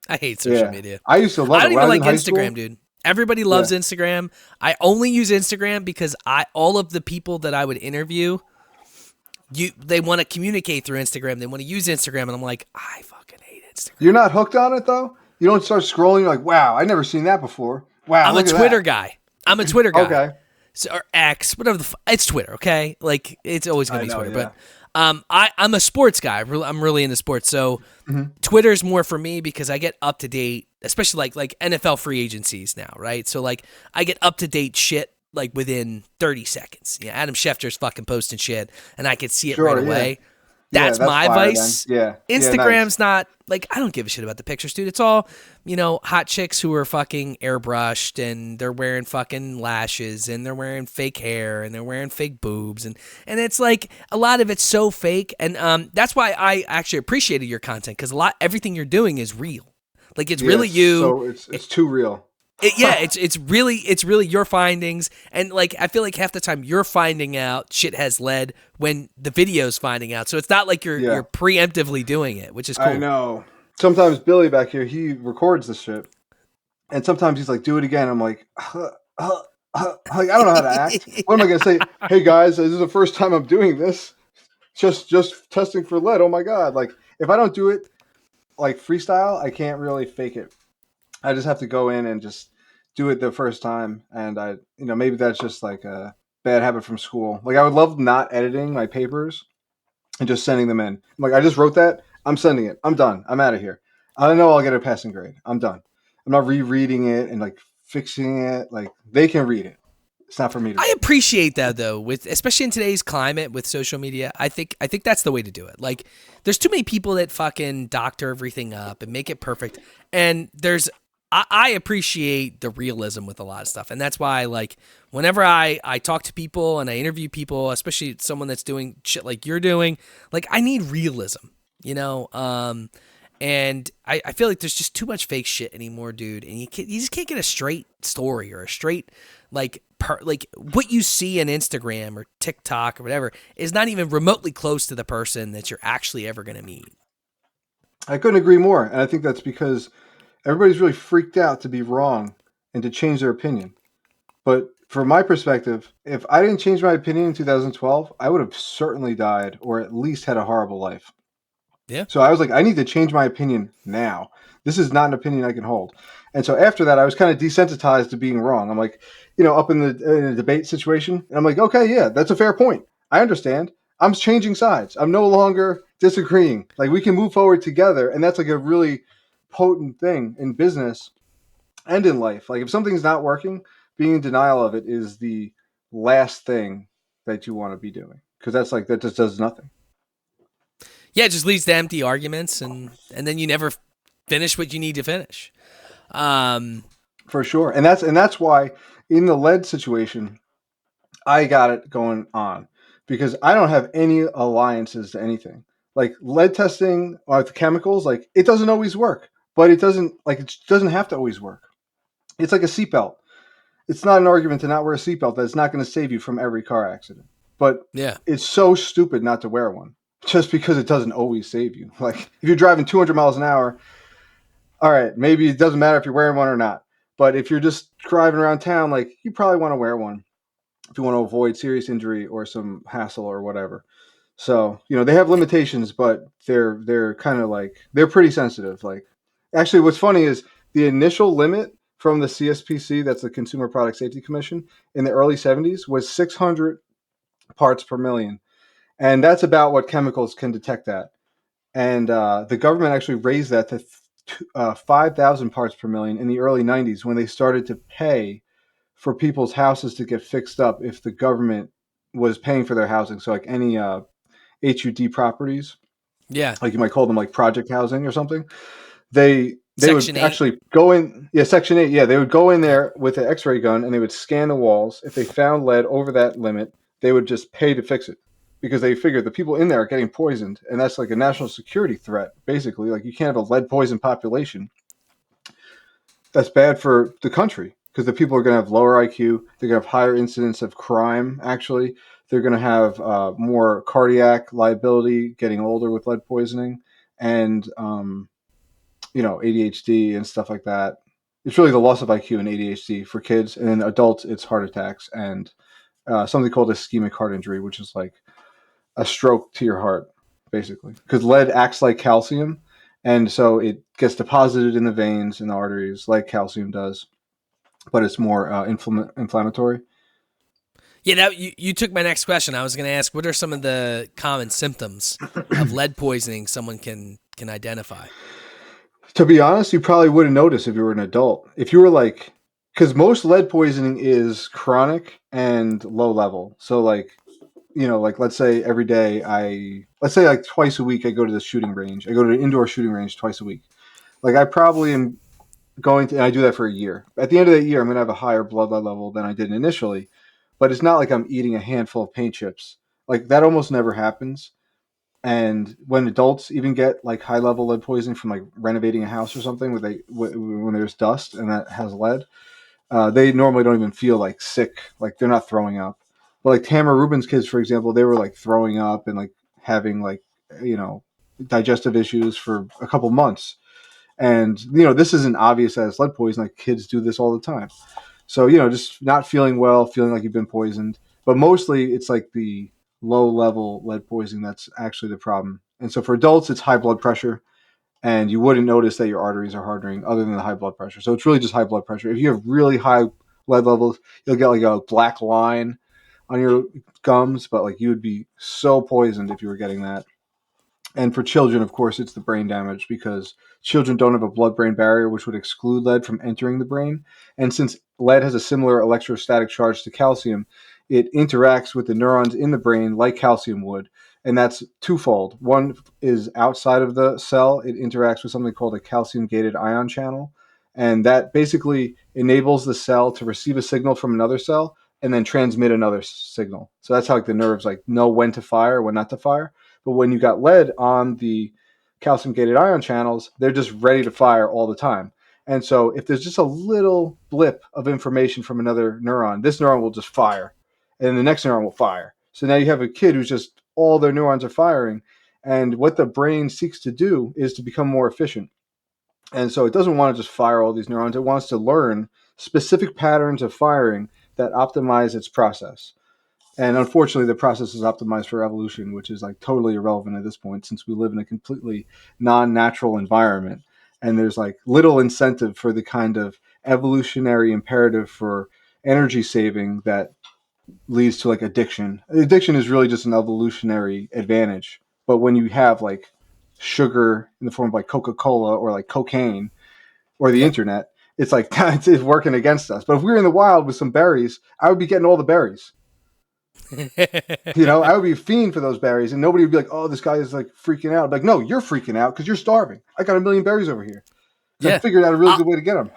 I hate social media. I used to love it. I don't even like Instagram, school, dude. Everybody loves Instagram. I only use Instagram because all of the people that I would interview, they want to communicate through Instagram. They want to use Instagram, and I'm like, I fucking hate Instagram. You're not hooked on it though? You don't start scrolling, you're like, wow, I never seen that before. Wow, I'm a Twitter guy. Okay. So, or X, whatever it's Twitter, okay? Like it's always gonna be Twitter, but I'm a sports guy. I'm really into sports, so Twitter's more for me because I get up to date, especially like NFL free agencies now, right? So like I get up to date shit like within 30 seconds. Yeah, Adam Schefter's fucking posting shit, and I can see it right away. That's my vice. Then. Yeah. Instagram's not like, I don't give a shit about the pictures, dude. It's all, hot chicks who are fucking airbrushed, and they're wearing fucking lashes, and they're wearing fake hair, and they're wearing fake boobs, and it's like a lot of it's so fake, and that's why I actually appreciated your content, because everything you're doing is real. Like it's really you. So it's too real. It's really your findings, and like I feel like half the time you're finding out shit has lead when the video's finding out. So it's not like you're preemptively doing it, which is cool. I know. Sometimes Billy back here, he records the shit, and sometimes he's like, "Do it again." I'm like, like I don't know how to act. What am I gonna say? Hey guys, this is the first time I'm doing this. Just testing for lead. Oh my god! Like if I don't do it like freestyle, I can't really fake it. I just have to go in and just do it the first time, and maybe that's just like a bad habit from school. Like I would love not editing my papers and just sending them in. I'm like, I just wrote that. I'm sending it. I'm done. I'm out of here. I know I'll get a passing grade. I'm done. I'm not rereading it and like fixing it. Like they can read it. It's not for me to I appreciate that though, especially in today's climate with social media. I think that's the way to do it. Like there's too many people that fucking doctor everything up and make it perfect. And I appreciate the realism with a lot of stuff. And that's why, like, whenever I talk to people and I interview people, especially someone that's doing shit like you're doing, like, I need realism, and I feel like there's just too much fake shit anymore, dude. And you just can't get a straight story or a straight, like what you see on Instagram or TikTok or whatever is not even remotely close to the person that you're actually ever going to meet. I couldn't agree more. And I think that's because everybody's really freaked out to be wrong and to change their opinion. But from my perspective, if I didn't change my opinion in 2012, I would have certainly died or at least had a horrible life. Yeah. So I was like, I need to change my opinion now. This is not an opinion I can hold. And so after that, I was kind of desensitized to being wrong. I'm like, up in a debate situation, and I'm like, okay, yeah, that's a fair point. I understand. I'm changing sides. I'm no longer disagreeing. Like we can move forward together. And that's like a really potent thing in business and in life. Like if something's not working, being in denial of it is the last thing that you want to be doing, because that just does nothing. Yeah, it just leads to empty arguments, and then you never finish what you need to finish. For sure. And that's why in the lead situation, I got it going on because I don't have any alliances to anything. Like lead testing with chemicals, like it doesn't always work, but it doesn't have to always work. It's like a seatbelt. It's not an argument to not wear a seatbelt that it's not going to save you from every car accident. But Yeah. it's so stupid not to wear one just because it doesn't always save you. Like if you're driving 200 miles an hour, all right, maybe it doesn't matter if you're wearing one or not. But if you're just driving around town, like you probably want to wear one if you want to avoid serious injury or some hassle or whatever. So, they have limitations, but they're kind of like they're pretty sensitive. Like actually what's funny is the initial limit from the CSPC, that's the Consumer Product Safety Commission, in the early 70s was 600 parts per million. And that's about what chemicals can detect at. And the government actually raised that to 5,000 parts per million in the early 90s when they started to pay for people's houses to get fixed up if the government was paying for their housing. So like any HUD properties, Yeah. like you might call them like project housing or something, they Section would 8. actually go in. Yeah, Section 8. Yeah, they would go in there with an X-ray gun and they would scan the walls. If they found lead over that limit, they would just pay to fix it because they figured the people in there are getting poisoned, and that's like a national security threat. Basically, like you can't have a lead poisoned population. That's bad for the country because the people are going to have lower IQ. They're going to have higher incidence of crime. Actually, they're going to have more cardiac liability getting older with lead poisoning, and ADHD and stuff like that. It's really the loss of IQ and ADHD for kids, and in adults, it's heart attacks and something called ischemic heart injury, which is like a stroke to your heart, basically, because lead acts like calcium, and so it gets deposited in the veins and the arteries like calcium does, but it's more inflammatory. Yeah, now you took my next question. I was going to ask, what are some of the common symptoms of lead poisoning someone can identify? To be honest, you probably wouldn't notice if you were an adult. If you were like, because most lead poisoning is chronic and low level. So like, like let's say every day let's say like twice a week I go to the shooting range. I go to the indoor shooting range twice a week. Like I probably am going to, and I do that for a year. At the end of that year, I'm going to have a higher blood lead level than I did initially, but it's not like I'm eating a handful of paint chips. Like that almost never happens. And when adults even get like high level lead poisoning from like renovating a house or something, when there's dust and that has lead, they normally don't even feel like sick, like they're not throwing up. But like Tamara Rubin's kids, for example, they were like throwing up and like having like you know digestive issues for a couple months. And this isn't obvious as lead poison. Like kids do this all the time. So just not feeling well, feeling like you've been poisoned. But mostly it's like the low level lead poisoning that's actually the problem. And so for adults, it's high blood pressure, and you wouldn't notice that your arteries are hardening other than the high blood pressure. So it's really just high blood pressure. If you have really high lead levels, you'll get like a black line on your gums, but like you would be so poisoned if you were getting that. And for children, of course, it's the brain damage because children don't have a blood-brain barrier, which would exclude lead from entering the brain. And since lead has a similar electrostatic charge to calcium, it interacts with the neurons in the brain like calcium would. And that's twofold. One is outside of the cell, it interacts with something called a calcium-gated ion channel. And that basically enables the cell to receive a signal from another cell and then transmit another signal. So that's how like the nerves like know when to fire, when not to fire. But when you got lead on the calcium gated ion channels, they're just ready to fire all the time. And so if there's just a little blip of information from another neuron, this neuron will just fire. And the next neuron will fire. So now you have a kid who's just all their neurons are firing. And what the brain seeks to do is to become more efficient. And so it doesn't want to just fire all these neurons. It wants to learn specific patterns of firing that optimize its process. And unfortunately, the process is optimized for evolution, which is like totally irrelevant at this point since we live in a completely non-natural environment. And there's like little incentive for the kind of evolutionary imperative for energy saving that leads to like addiction. Addiction is really just an evolutionary advantage. But when you have like sugar in the form of like Coca-Cola or like cocaine or the Yep. internet, it's like it's working against us. But if we were in the wild with some berries, I would be getting all the berries. I would be a fiend for those berries, and nobody would be like, "Oh, this guy is like freaking out." Like, no, you're freaking out because you're starving. I got a million berries over here. So I Yeah. figured out a really good way to get them.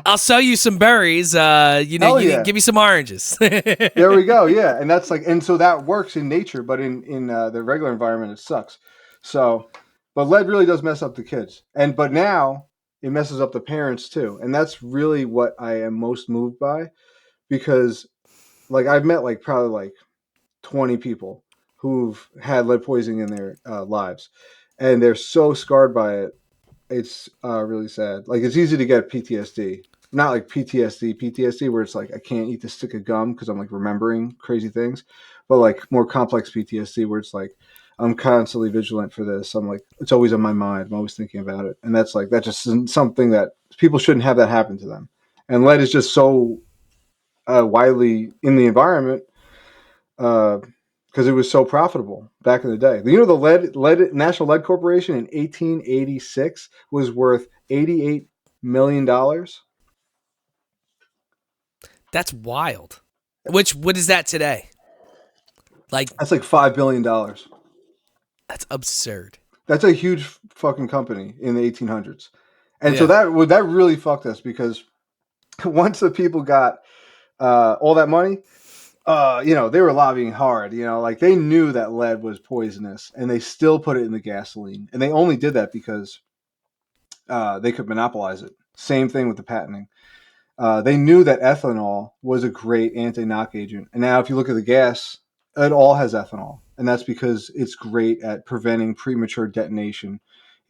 I'll sell you some berries. Hell yeah. Give me some oranges. There we go. Yeah, and that's like, and so that works in nature, but in the regular environment, it sucks. So, but lead really does mess up the kids, but now it messes up the parents too, and that's really what I am most moved by, because like I've met like probably like 20 people who've had lead poisoning in their lives, and they're so scarred by it. It's really sad. Like it's easy to get PTSD, not like PTSD where it's like I can't eat this stick of gum because I'm like remembering crazy things, but like more complex PTSD where it's like I'm constantly vigilant for this. I'm like it's always on my mind. I'm always thinking about it, and that's like that just isn't something that people shouldn't have that happen to them. And lead is just so widely in the environment because it was so profitable back in the day. You know, the lead National Lead Corporation in 1886 was worth $88 million. That's wild. What is that today? Like That's like $5 billion. that's absurd. That's a huge fucking company in the 1800s, and so Yeah. that really fucked us because once the people got all that money, they were lobbying hard. Like they knew that lead was poisonous, and they still put it in the gasoline. And they only did that because they could monopolize it. Same thing with the patenting. They knew that ethanol was a great anti-knock agent. And now if you look at the gas, it all has ethanol. And that's because it's great at preventing premature detonation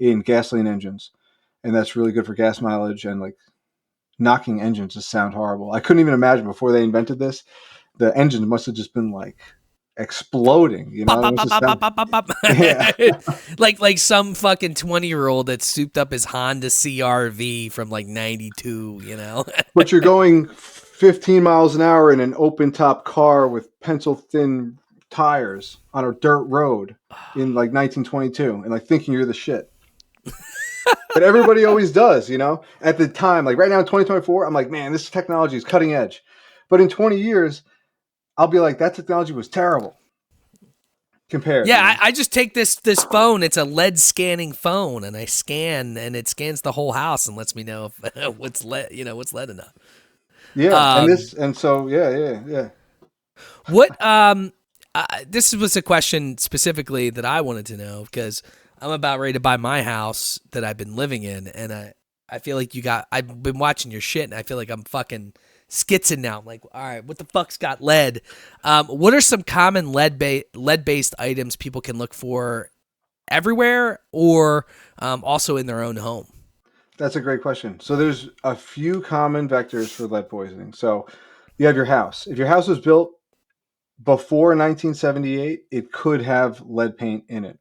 in gasoline engines. And that's really good for gas mileage and like knocking engines just sound horrible. I couldn't even imagine before they invented this, the engines must have just been like exploding, Pop, It pop, must pop, have pop, pop, sound, pop, pop, pop. yeah. like some fucking 20-year-old that souped up his Honda CRV from like 92. But you're going 15 miles an hour in an open top car with pencil thin tires on a dirt road in like 1922 and like thinking you're the shit. But everybody always does, at the time, like right now in 2024, I'm like, man, this technology is cutting edge. But in 20 years, I'll be like, that technology was terrible compared. Yeah, I just take this phone. It's a lead scanning phone, and I scan, and it scans the whole house and lets me know if what's lead enough. Yeah, Um, yeah. What this was a question specifically that I wanted to know because I'm about ready to buy my house that I've been living in, and I feel like I've been watching your shit, and I feel like I'm fucking skitzing now. I'm like, all right, what the fuck's got lead? What are some common lead based items people can look for everywhere or also in their own home? That's a great question. So there's a few common vectors for lead poisoning. So you have your house. If your house was built before 1978, it could have lead paint in it.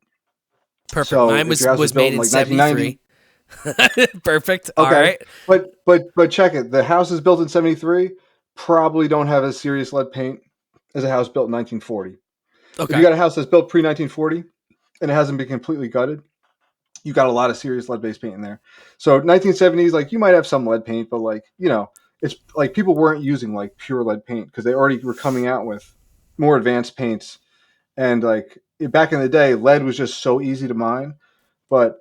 Perfect. So Mine if your house was was built made in in like 1990, 73. Perfect. All okay, right. but check it. The house is built in 73, probably don't have as serious lead paint as a house built in 1940. If you Okay. got a house that's built pre 1940 and it hasn't been completely gutted, you got a lot of serious lead based paint in there. So 1970s, like you might have some lead paint, but like it's like people weren't using like pure lead paint because they already were coming out with more advanced paints. And like back in the day, lead was just so easy to mine, but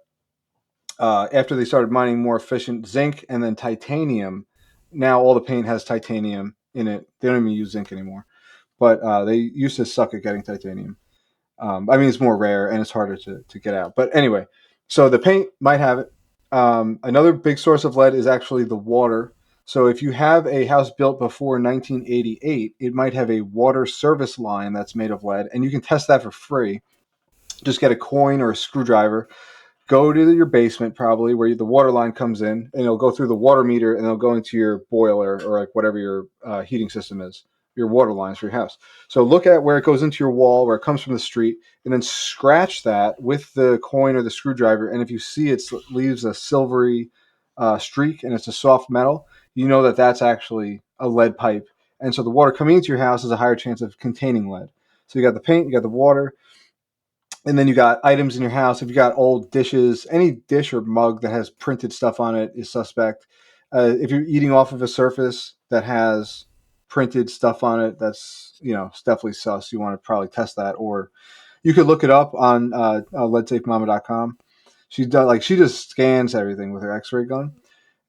after they started mining more efficient zinc and then titanium, now all the paint has titanium in it. They don't even use zinc anymore, but they used to suck at getting titanium. I mean, it's more rare and it's harder to get out. But anyway, so the paint might have it. Another big source of lead is actually the water. So if you have a house built before 1988, it might have a water service line that's made of lead, and you can test that for free. Just get a coin or a screwdriver, go to your basement probably where the water line comes in, and it'll go through the water meter and it'll go into your boiler or like whatever your heating system is, your water lines for your house. So look at where it goes into your wall, where it comes from the street, and then scratch that with the coin or the screwdriver. And if you see it leaves a silvery streak and it's a soft metal, you know that that's actually a lead pipe. And so the water coming into your house has a higher chance of containing lead. So you got the paint, you got the water, and then you got items in your house. If you got old dishes, any dish or mug that has printed stuff on it is suspect. If you're eating off of a surface that has printed stuff on it, that's it's definitely sus. You want to probably test that, or you could look it up on leadsafemama.com. She does she just scans everything with her X-ray gun,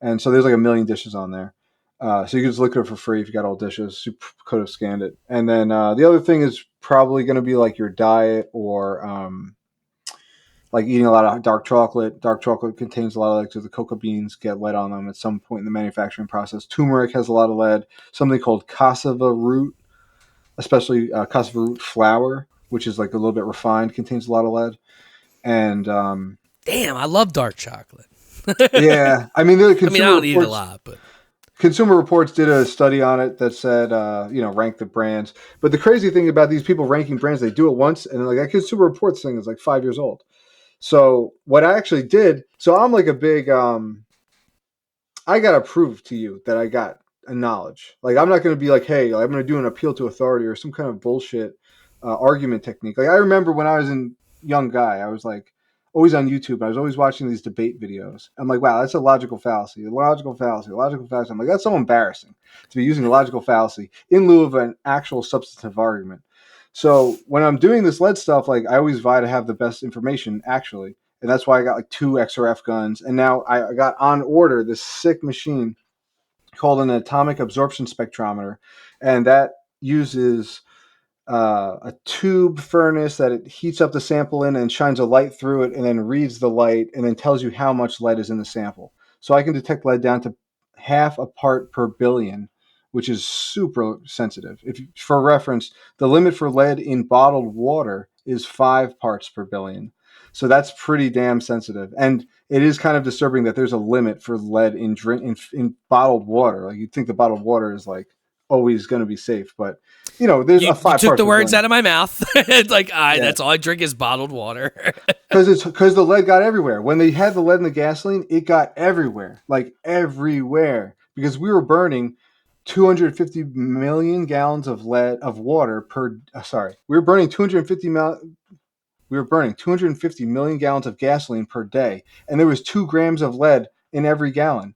And so there's like a million dishes on there. So you can just look at it for free if you got all dishes. You could have scanned it. And then the other thing is probably going to be like your diet or like eating a lot of dark chocolate. Dark chocolate contains a lot of the cocoa beans get lead on them at some point in the manufacturing process. Turmeric has a lot of lead. Something called cassava root, especially cassava root flour, which is like a little bit refined, contains a lot of lead. And Damn, I love dark chocolate. yeah, I mean the I mean, I Consumer don't eat it a Reports. lot, but Consumer Reports did a study on it that said, rank the brands. But the crazy thing about these people ranking brands, they do it once, and like that Consumer Reports thing is like 5 years old. So what I actually did, so I'm like a big, I gotta prove to you that I got a knowledge. Like I'm not gonna be like, hey, I'm gonna do an appeal to authority or some kind of bullshit argument technique. Like I remember when I was a young guy, I was like always on YouTube. I was always watching these debate videos. I'm like, wow, that's a logical fallacy, a logical fallacy, a logical fallacy. I'm like, that's so embarrassing to be using a logical fallacy in lieu of an actual substantive argument. So when I'm doing this lead stuff, like I always vie to have the best information actually. And that's why I got like 2 XRF guns. And now I got on order this sick machine called an atomic absorption spectrometer. And that uses a tube furnace that it heats up the sample in and shines a light through it and then reads the light and then tells you how much lead is in the sample. So I can detect lead down to half a part per billion, which is super sensitive. For reference, the limit for lead in bottled water is 5 parts per billion. So that's pretty damn sensitive. And it is kind of disturbing that there's a limit for lead in bottled water. Like you'd think the bottled water is like always going to be safe, but there's a you 5 took parts the per words billion. out of my mouth. It's like, Yeah. that's all I drink is bottled water. Because the lead got everywhere. When they had the lead in the gasoline, it got everywhere, like everywhere. Because we were burning 250 million gallons of water per. Sorry, we were burning 250 million gallons of gasoline per day, and there was 2 grams of lead in every gallon.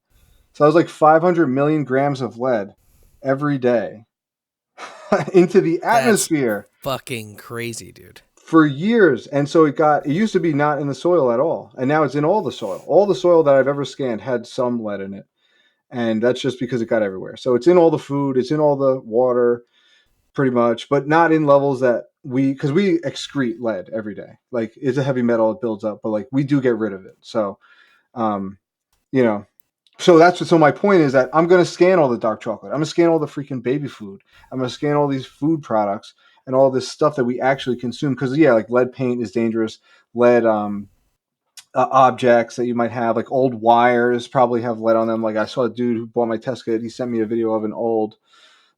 So that was like 500 million grams of lead every day into the That's atmosphere fucking crazy, dude. for years. And so it used to be not in the soil at all. And now it's in all the soil. All the soil that I've ever scanned had some lead in it. And that's just because it got everywhere. So it's in all the food, it's in all the water, pretty much, but not in levels that because we excrete lead every day. Like it's a heavy metal, it builds up, but like we do get rid of it. So, um, you know, so my point is that I'm going to scan all the dark chocolate. I'm going to scan all the freaking baby food. I'm going to scan all these food products and all this stuff that we actually consume. Because yeah, like lead paint is dangerous. Lead objects that you might have, like old wires, probably have lead on them. Like I saw a dude who bought my test kit. He sent me a video of an old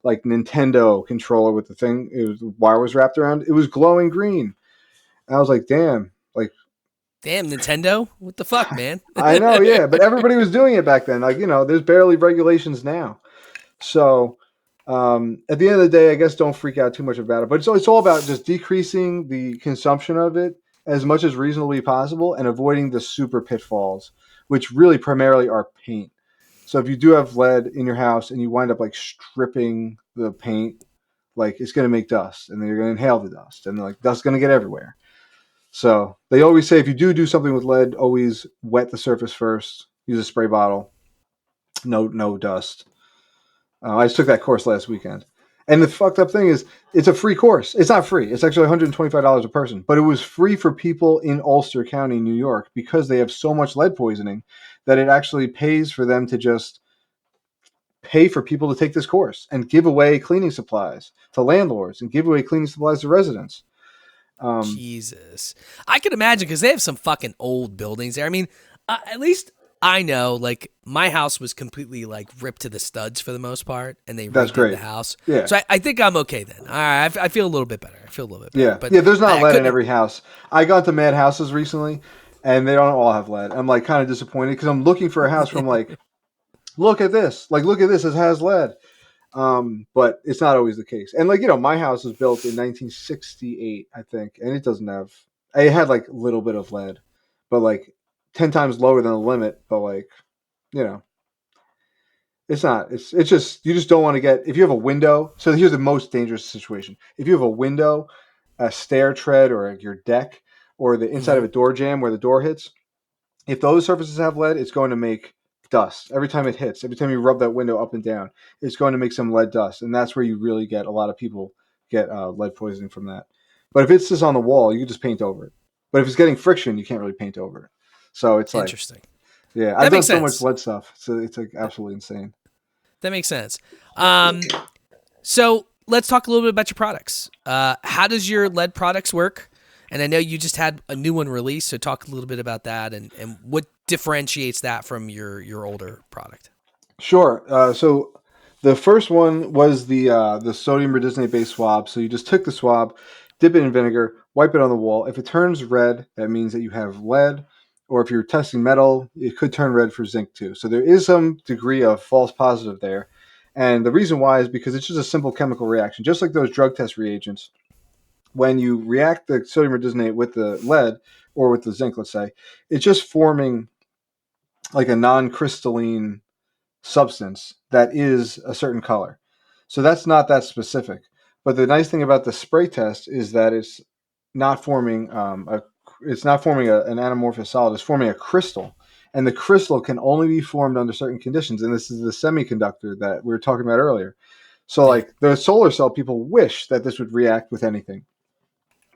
like Nintendo controller with the wire was wrapped around. It was glowing green. And I was like, damn, like. Damn, Nintendo. What the fuck, man? I know, yeah, but everybody was doing it back then. Like, there's barely regulations now. So, at the end of the day, I guess don't freak out too much about it. But it's all about just decreasing the consumption of it as much as reasonably possible and avoiding the super pitfalls, which really primarily are paint. So if you do have lead in your house and you wind up like stripping the paint, like it's going to make dust and then you're going to inhale the dust and like dust's going to get everywhere. So they always say if you do something with lead, always wet the surface first. Use a spray bottle. No dust. I just took that course last weekend. And the fucked up thing is, it's a free course. It's not free. It's actually $125 a person. But it was free for people in Ulster County, New York, because they have so much lead poisoning that it actually pays for them to just pay for people to take this course and give away cleaning supplies to landlords and give away cleaning supplies to residents. Jesus. I can imagine because they have some fucking old buildings there. I mean, at least I know, like, my house was completely, like, ripped to the studs for the most part, and they That's redid great. the house. Yeah. So I think I'm okay then. All right, I feel a little bit better. Yeah, But yeah. There's not I lead in couldn't- every house. I got to Mad Houses recently, and they don't all have lead. I'm like kind of disappointed because I'm looking for a house from like, look at this, it has lead. But it's not always the case. And like my house was built in 1968, I think, and it doesn't have. It had like a little bit of lead, but like 10 times lower than the limit. But like, you know, it's not. It's just you just don't want to get if you have a window. So here's the most dangerous situation: if you have a window, a stair tread, or your deck, or the inside of a door jamb where the door hits. If those surfaces have lead, it's going to make dust. Every time it hits, every time you rub that window up and down, it's going to make some lead dust. And that's where you really get a lot of people get lead poisoning from that. But if it's just on the wall, you can just paint over it. But if it's getting friction, you can't really paint over it. So it's like, Interesting. yeah, That I've done makes so much sense. lead stuff. So it's like absolutely insane. That makes sense. So let's talk a little bit about your products. How does your lead products work? And I know you just had a new one released, so talk a little bit about that and what differentiates that from your older product. Sure. So the first one was the sodium rhodesonate based swab. So you just took the swab, dip it in vinegar, wipe it on the wall. If it turns red, that means that you have lead. Or if you're testing metal, it could turn red for zinc too. So there is some degree of false positive there. And the reason why is because it's just a simple chemical reaction, just like those drug test reagents. When you react the sodium rhodesonate with the lead or with the zinc, let's say, it's just forming like a non-crystalline substance that is a certain color. So that's not that specific. But the nice thing about the spray test is that it's not forming an anamorphous solid. It's forming a crystal, and the crystal can only be formed under certain conditions. And this is the semiconductor that we were talking about earlier. So, Yeah. like the solar cell people wish that this would react with anything,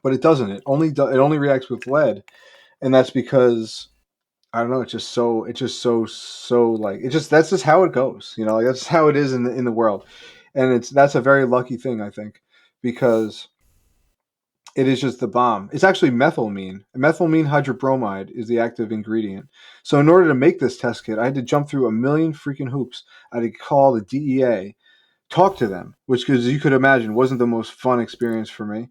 but it doesn't. It only reacts with lead, and that's because I don't know. That's just how it goes. You know, like that's how it is in the world, and that's a very lucky thing I think, because it is just the bomb. It's actually methylamine. Methylamine hydrobromide is the active ingredient. So in order to make this test kit, I had to jump through a million freaking hoops. I had to call the DEA, talk to them, which, as you could imagine, wasn't the most fun experience for me.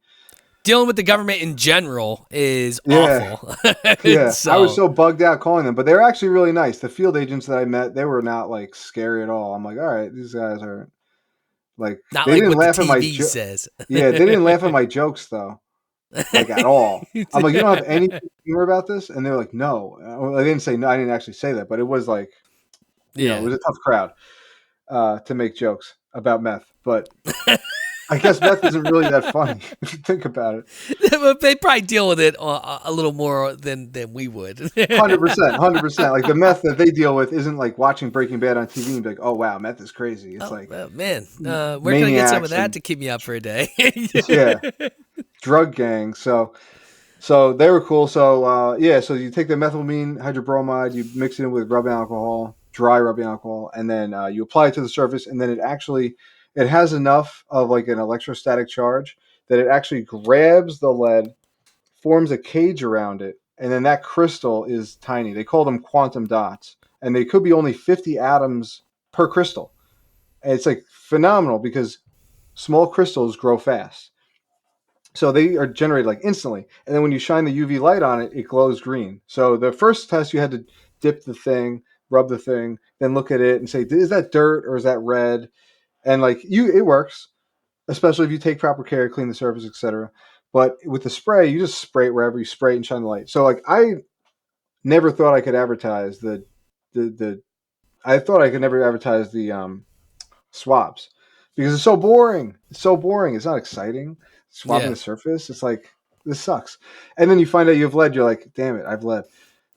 Dealing with the government in general is Yeah, awful. yeah. I was So so bugged out calling them, but they were actually really nice. The field agents that I met, they were not like scary at all. I'm like, all right, these guys are like, not they like didn't what the laugh at my TV says. yeah, they didn't laugh at my jokes though, like at all. I'm like, you don't have any humor about this, and they're like, no. Well, I didn't say no. I didn't actually say that, but it was like, it Yeah. was a tough crowd to make jokes about meth, but I guess meth isn't really that funny if you think about it. They probably deal with it a little more than we would. 100%, 100%. Like the meth that they deal with isn't like watching Breaking Bad on TV and be like, oh wow, meth is crazy. It's like Oh, man, where can I get some of maniacs that and to keep me up for a day? yeah, drug gangs. So they were cool. So so you take the methylamine hydrobromide, you mix it in with rubbing alcohol, dry rubbing alcohol, and then you apply it to the surface, and then it has enough of like an electrostatic charge that it actually grabs the lead, forms a cage around it, and then that crystal is tiny. They call them quantum dots, and they could be only 50 atoms per crystal. And it's like phenomenal because small crystals grow fast. So they are generated like instantly. And then when you shine the UV light on it, it glows green. So the first test, you had to dip the thing, rub the thing, then look at it and say, is that dirt or is that red? And like it works, especially if you take proper care, clean the surface, etc. But with the spray, you just spray it wherever you spray it and shine the light. So like I never thought I could advertise the I thought I could never advertise the swabs because it's so boring. It's so boring. It's not exciting. Swabbing Yeah. the surface. It's like, this sucks. And then you find out you have lead. You're like, damn it, I've lead.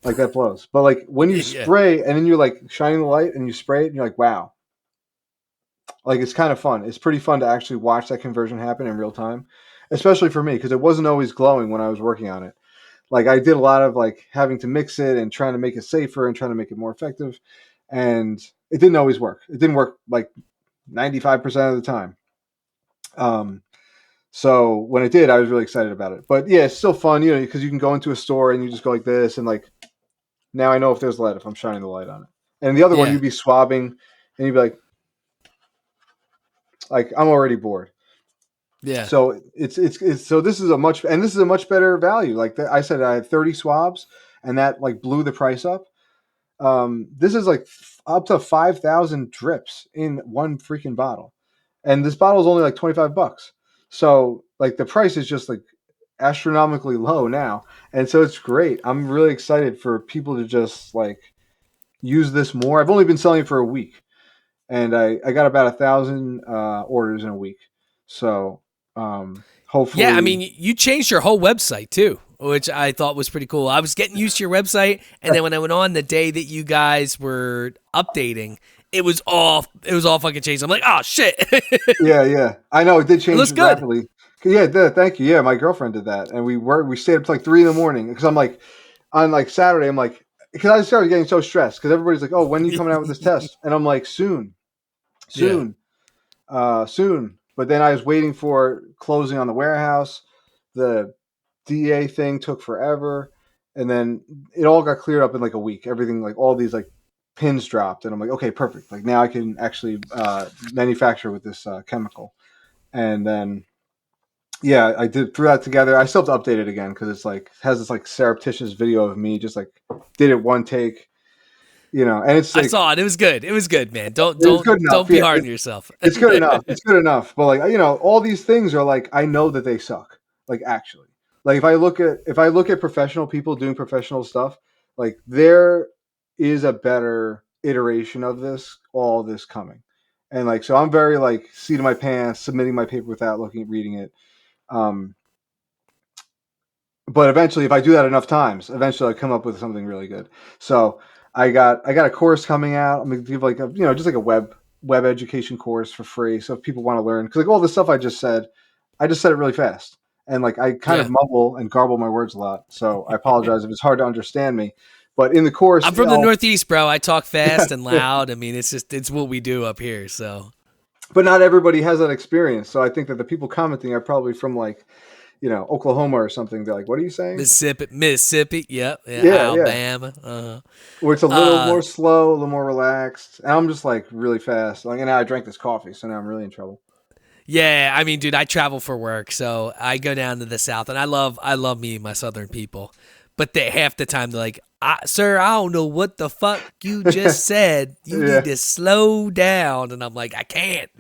Like that blows. But like when you Yeah. spray and then you're like shining the light and you spray it and you're like, wow. Like it's kind of fun. It's pretty fun to actually watch that conversion happen in real time, especially for me because it wasn't always glowing when I was working on it. Like I did a lot of like having to mix it and trying to make it safer and trying to make it more effective, and it didn't always work. It didn't work like 95% of the time. So when it did, I was really excited about it. But yeah, it's still fun, because you can go into a store and you just go like this, and like now I know if there's lead if I'm shining the light on it. And the other one, Yeah. you'd be swabbing, and you'd be like I'm already bored. Yeah. So it's so this is a much better value. Like I said, I had 30 swabs, and that like blew the price up. This is like up to 5,000 drips in one freaking bottle, and this bottle is only like $25. So like the price is just like astronomically low now, and so it's great. I'm really excited for people to just like use this more. I've only been selling it for a week, and I got about 1,000 orders in a week. So Yeah, I hopefully, mean, you changed your whole website too. which I thought was pretty cool. I was getting used to your website, and then when I went on the day that you guys were updating, it was all fucking changed. I'm like, oh shit. Yeah. I know it did It change looks good. rapidly. Yeah, it did. Thank you. Yeah, my girlfriend did that, and we stayed up to like 3 a.m. because I'm like on like Saturday I'm like because I started getting so stressed because everybody's like, oh, when are you coming out with this test? And I'm like, soon, Yeah. soon, soon. But then I was waiting for closing on the warehouse. The DA thing took forever, and then it all got cleared up in like a week. Everything like all these like pins dropped, and I'm like, okay, perfect. Like now I can actually manufacture with this chemical. And then yeah, I did threw that together. I still have to update it again because it's like has this like surreptitious video of me just like did it one take, and it's I like saw it. It was good. It was good, man. Don't it's good don't enough. don't be Yeah, hard on yourself. it's good enough. It's good enough. But like all these things are like I know that they suck. Like actually, like if I look at professional people doing professional stuff, like there is a better iteration of all this coming, and like so I'm very like seat of my pants, submitting my paper without reading it. Um, but eventually, if I do that enough times, eventually I come up with something really good. So I got a course coming out. I'm gonna give like just like a web education course for free. So if people want to learn, because like all the stuff I just said it really fast, and like I kind of Yeah. mumble and garble my words a lot. So I apologize if it's hard to understand me. But in the course, I'm from the Northeast, bro. I talk fast and loud. I mean, it's what we do up here. So but not everybody has that experience. So I think that the people commenting are probably from like Oklahoma or something. They're like, "What are you saying?" Mississippi. Yep. Yeah. Yeah. Alabama. Uh-huh. Where it's a little Uh more slow, a little more relaxed. And I'm just like really fast. Like, and now I drank this coffee, so now I'm really in trouble. Yeah, I mean, dude, I travel for work, so I go down to the South, and I love meeting my Southern people, but they half the time they're like, "Sir, I don't know what the fuck you just said. You need Yeah, to slow down," and I'm like, I can't,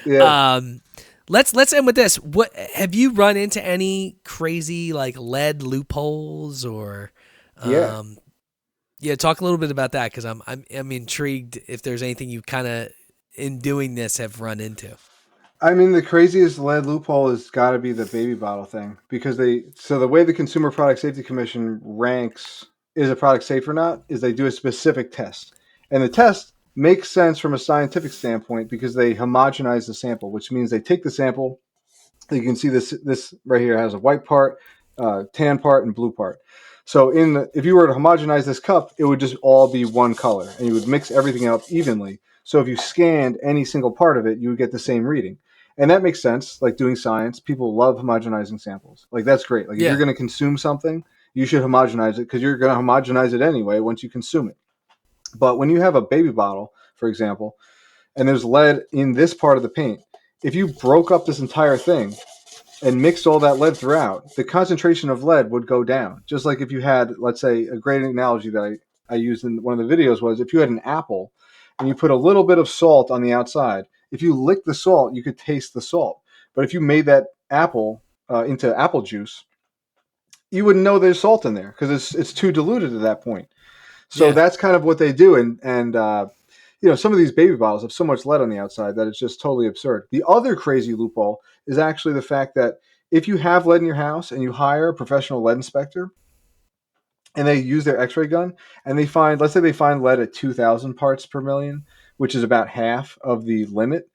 yeah, Um, let's end with this. What have you run into any crazy like lead loopholes or, yeah. um, yeah, talk a little bit about that because I'm intrigued if there's anything you kind of in doing this have run into. I mean, the craziest lead loophole has got to be the baby bottle thing because so the way the Consumer Product Safety Commission ranks is a product safe or not is they do a specific test. And the test makes sense from a scientific standpoint because they homogenize the sample, which means they take the sample. You can see this right here has a white part, tan part, and blue part. So if you were to homogenize this cup, it would just all be one color, and you would mix everything up evenly. So if you scanned any single part of it, you would get the same reading, and that makes sense. Like doing science, people love homogenizing samples. Like that's great. Like if you're Yeah, going to consume something, you should homogenize it because you're going to homogenize it anyway once you consume it. But when you have a baby bottle, for example, and there's lead in this part of the paint, if you broke up this entire thing and mixed all that lead throughout, the concentration of lead would go down. Just like if you had, let's say, a great analogy that I used in one of the videos was if you had an apple and you put a little bit of salt on the outside, if you licked the salt, you could taste the salt. But if you made that apple into apple juice, you wouldn't know there's salt in there because it's too diluted at that point. So yeah, that's kind of what they do, and some of these baby bottles have so much lead on the outside that it's just totally absurd. The other crazy loophole is actually the fact that if you have lead in your house and you hire a professional lead inspector and they use their X-ray gun and let's say they find lead at 2,000 parts per million, which is about half of the limit,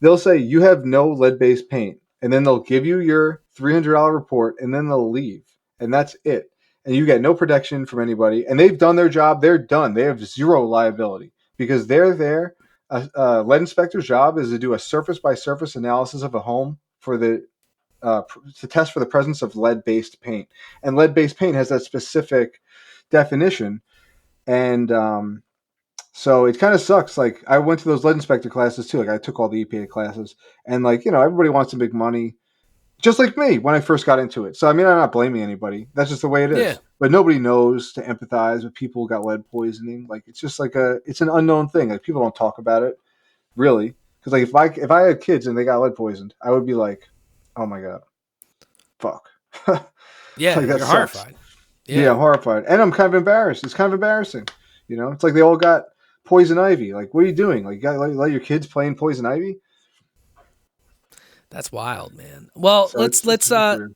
they'll say you have no lead-based paint, and then they'll give you your $300 report, and then they'll leave, and that's it. And you get no protection from anybody. And they've done their job; they're done. They have zero liability because they're there. A lead inspector's job is to do a surface-by-surface analysis of a home to test for the presence of lead-based paint. And lead-based paint has that specific definition, and so it kind of sucks. Like I went to those lead inspector classes too. Like I took all the EPA classes, and like everybody wants to make money, just like me when I first got into it. So I mean, I'm not blaming anybody. That's just the way it yeah, is. But nobody knows to empathize with people who got lead poisoning. Like it's just like it's an unknown thing. Like people don't talk about it really. Because like if I had kids and they got lead poisoned, I would be like, oh my god, fuck. yeah. Like that You're sucks. horrified. Yeah, Yeah, I'm horrified, and I'm kind of embarrassed. It's kind of embarrassing. It's like they all got poison ivy. Like, what are you doing? Like, you got to let your kids play in poison ivy. that's wild, man. Well, So it's really weird.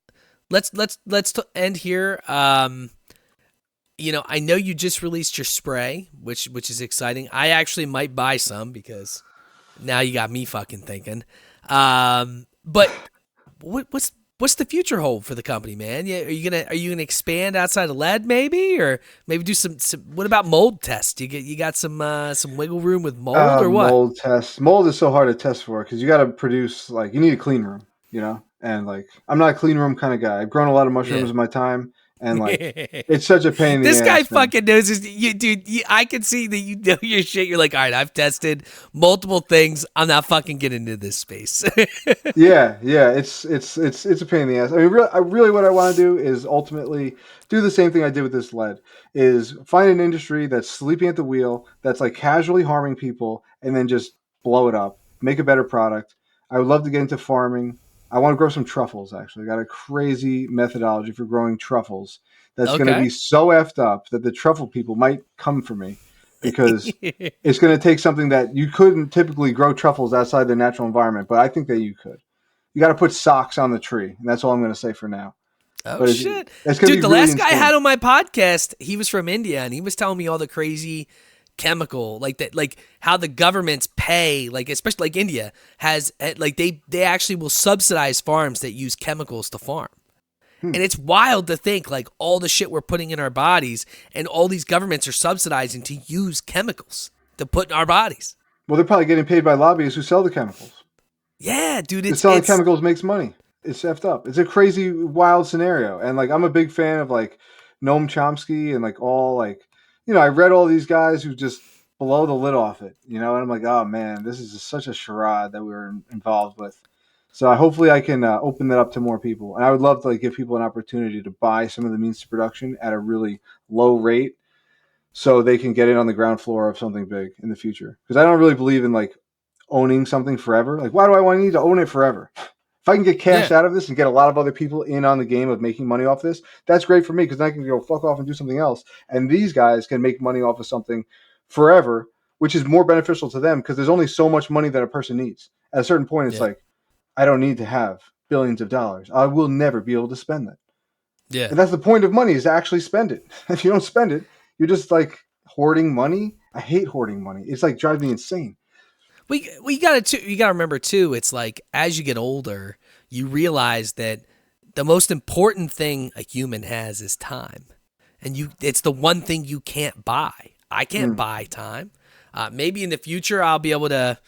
let's end here. I know you just released your spray, which is exciting. I actually might buy some because now you got me fucking thinking. But what's the future hold for the company, man? Yeah, are you gonna expand outside of lead, maybe, or maybe do some what about mold tests? You got some wiggle room with mold or what? Mold tests. Mold is so hard to test for because you got to produce, like, you need a clean room, and like I'm not a clean room kind of guy. I've grown a lot of mushrooms Yeah. in my time, and like it's such a pain in the This guy ass, man. fucking knows his, dude. I can see that you know your shit. You're like, all right, I've tested multiple things. I'm not fucking getting into this space. Yeah, it's a pain in the ass. I mean, really what I want to do is ultimately do the same thing I did with this lead, is find an industry that's sleeping at the wheel, that's like casually harming people, and then just blow it up, make a better product. I would love to get into farming. I want to grow some truffles, actually. I got a crazy methodology for growing truffles that's going to Okay. be so effed up that the truffle people might come for me because it's going to take something that you couldn't typically grow truffles outside the natural environment, but I think that you could. You got to put socks on the tree, and that's all I'm going to say for now. Oh But shit, it's going to dude! be The really last guy I insane. had on my podcast, he was from India, and he was telling me all the crazy chemical, like that, like how the governments pay, like especially like India has, like they actually will subsidize farms that use chemicals to farm. Hmm. And it's wild to think like all the shit we're putting in our bodies and all these governments are subsidizing to use chemicals to put in our bodies. Well, they're probably getting paid by lobbyists who sell the chemicals. Yeah, dude, Because it's selling it's chemicals makes money. It's effed up. It's a crazy, wild scenario. And like, I'm a big fan of like Noam Chomsky and like all like, I read all these guys who just blow the lid off it, and I'm like, oh man, this is just such a charade that we were involved with. So hopefully I can open that up to more people. And I would love to like give people an opportunity to buy some of the means to production at a really low rate so they can get in on the ground floor of something big in the future. Because I don't really believe in like owning something forever. Like, why do I want to need to own it forever? If I can get cash yeah, out of this and get a lot of other people in on the game of making money off this, that's great for me because I can go fuck off and do something else. And these guys can make money off of something forever, which is more beneficial to them because there's only so much money that a person needs. At a certain point, it's yeah, like, I don't need to have billions of dollars. I will never be able to spend that. yeah. And that's the point of money, is to actually spend it. If you don't spend it, you're just like hoarding money. I hate hoarding money. It's like drives me insane. We you gotta remember too. It's like as you get older, you realize that the most important thing a human has is time, and it's the one thing you can't buy. I can't Mm, buy time. Maybe in the future I'll be able to,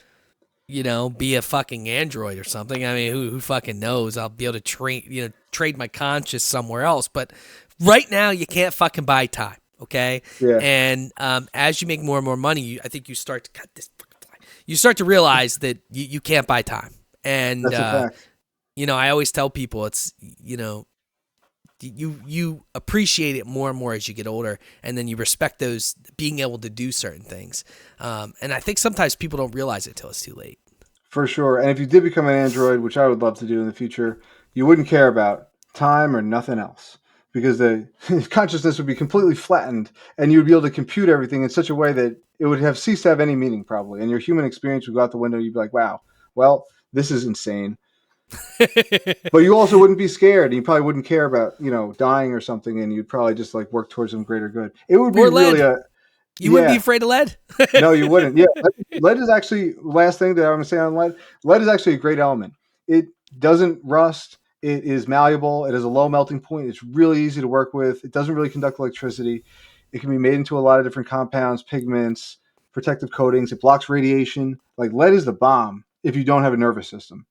be a fucking android or something. I mean, who fucking knows? I'll be able to trade my conscience somewhere else. But right now, you can't fucking buy time. Okay, yeah, and as you make more and more money, I think you start to cut this. You start to realize that you can't buy time, and that's a fact. I always tell people it's you appreciate it more and more as you get older, and then you respect those being able to do certain things. And I think sometimes people don't realize it till it's too late. For sure. And if you did become an android, which I would love to do in the future, you wouldn't care about time or nothing else because the consciousness would be completely flattened and you would be able to compute everything in such a way that it would have ceased to have any meaning, probably. And your human experience would go out the window. You'd be like, wow, well, this is insane. But you also wouldn't be scared, and you probably wouldn't care about, dying or something, and you'd probably just like work towards some greater good. It would be Or really lead. a You wouldn't be yeah. afraid of lead. No, you wouldn't. Yeah, lead is actually, last thing that I'm gonna say on lead. Lead is actually a great element. It doesn't rust. It is malleable. It has a low melting point. It's really easy to work with. It doesn't really conduct electricity. It can be made into a lot of different compounds, pigments, protective coatings. It blocks radiation. Like, lead is the bomb if you don't have a nervous system.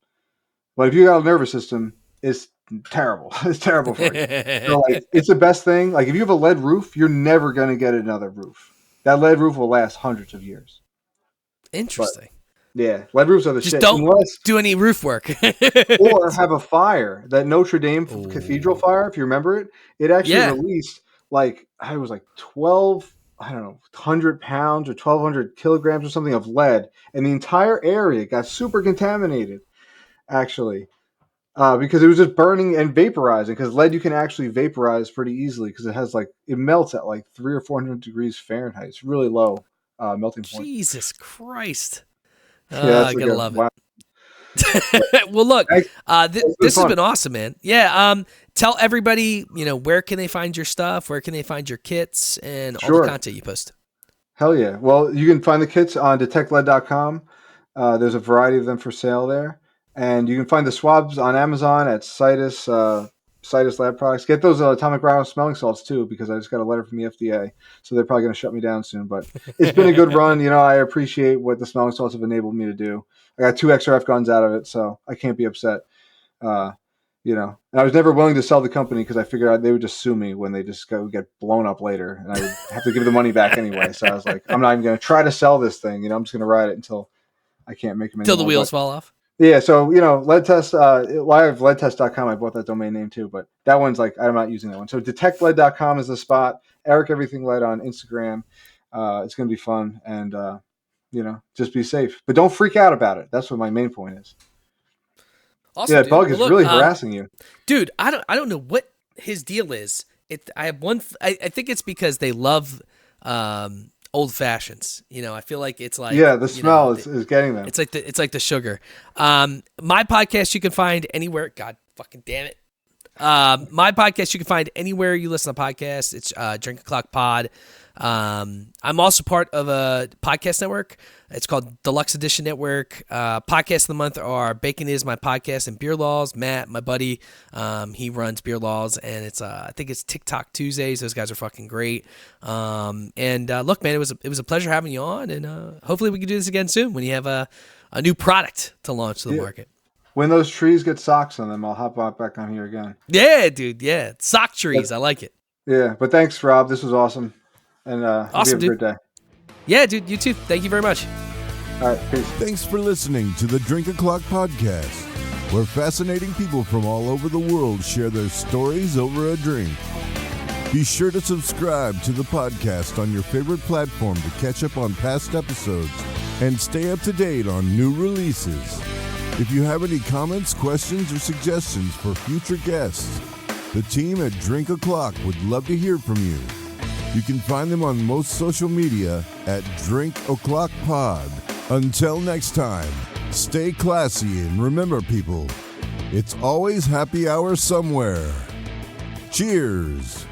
But if you got a nervous system, it's terrible. It's terrible for you. So like, it's the best thing. Like, if you have a lead roof, you're never gonna get another roof. That lead roof will last hundreds of years. But Interesting. yeah, lead roofs are the Just shit. don't Unless, do any roof work. or have a fire. That Notre Dame Cathedral Oh, fire, if you remember it, it actually yeah. released like, I was like 12, I don't know, 100 pounds or 1,200 kilograms or something of lead, and the entire area got super contaminated. Actually, because it was just burning and vaporizing. Because lead you can actually vaporize pretty easily because it melts at like 300 or 400 degrees Fahrenheit. It's really low melting point. Jesus Christ. Yeah, I that's like gotta a love it. wow. Well, look, Thanks. this has fun. been awesome, man. Yeah. Tell everybody, where can they find your stuff? Where can they find your kits and all the Sure. content you post? Hell yeah. Well, you can find the kits on detectlead.com. There's a variety of them for sale there. And you can find the swabs on Amazon at Citus Lab Products. Get those atomic rhino smelling salts too, because I just got a letter from the FDA. So they're probably going to shut me down soon. But it's been a good run. I appreciate what the smelling salts have enabled me to do. I got 2 XRF guns out of it, so I can't be upset. And I was never willing to sell the company because I figured out they would just sue me when they just get blown up later, and I would have to give the money back anyway. So I was like, I'm not even going to try to sell this thing. I'm just going to ride it until I can't make them anymore. Till the wheels fall off. Yeah, so lead test, leadtest.com. I bought that domain name too, but that one's like I'm not using that one. So detectlead.com is the spot. Eric Everything Lead on Instagram. It's going to be fun, and just be safe, but don't freak out about it. That's what my main point is. Awesome, yeah, that bug is really harassing you, dude. I don't know what his deal is. I have one. I think it's because they love old fashions. I feel like it's like the smell is getting them. It's like the sugar. My podcast you can find anywhere. God fucking damn it. My podcast you can find anywhere you listen to podcasts. It's Drink O'Clock Pod. I'm also part of a podcast network. It's called Deluxe Edition Network. Podcasts of the month are Bacon Is My Podcast and Beer Laws. Matt, my buddy, he runs Beer Laws, and it's I think it's TikTok Tuesdays. Those guys are fucking great. Look, man, it was a pleasure having you on, and hopefully we can do this again soon when you have a new product to launch to the market. When those trees get socks on them, I'll hop back on here again. Yeah, dude. Yeah, sock trees. I like it. Yeah, but thanks, Rob. This was awesome. And awesome, have a great day. Yeah, dude, you too. Thank you very much. All right, peace. Thanks for listening to the Drink O'Clock podcast, where fascinating people from all over the world share their stories over a drink. Be sure to subscribe to the podcast on your favorite platform to catch up on past episodes and stay up to date on new releases. If you have any comments, questions, or suggestions for future guests, the team at Drink O'Clock would love to hear from you. You can find them on most social media at Drink O'Clock Pod. Until next time, stay classy and remember, people, it's always happy hour somewhere. Cheers.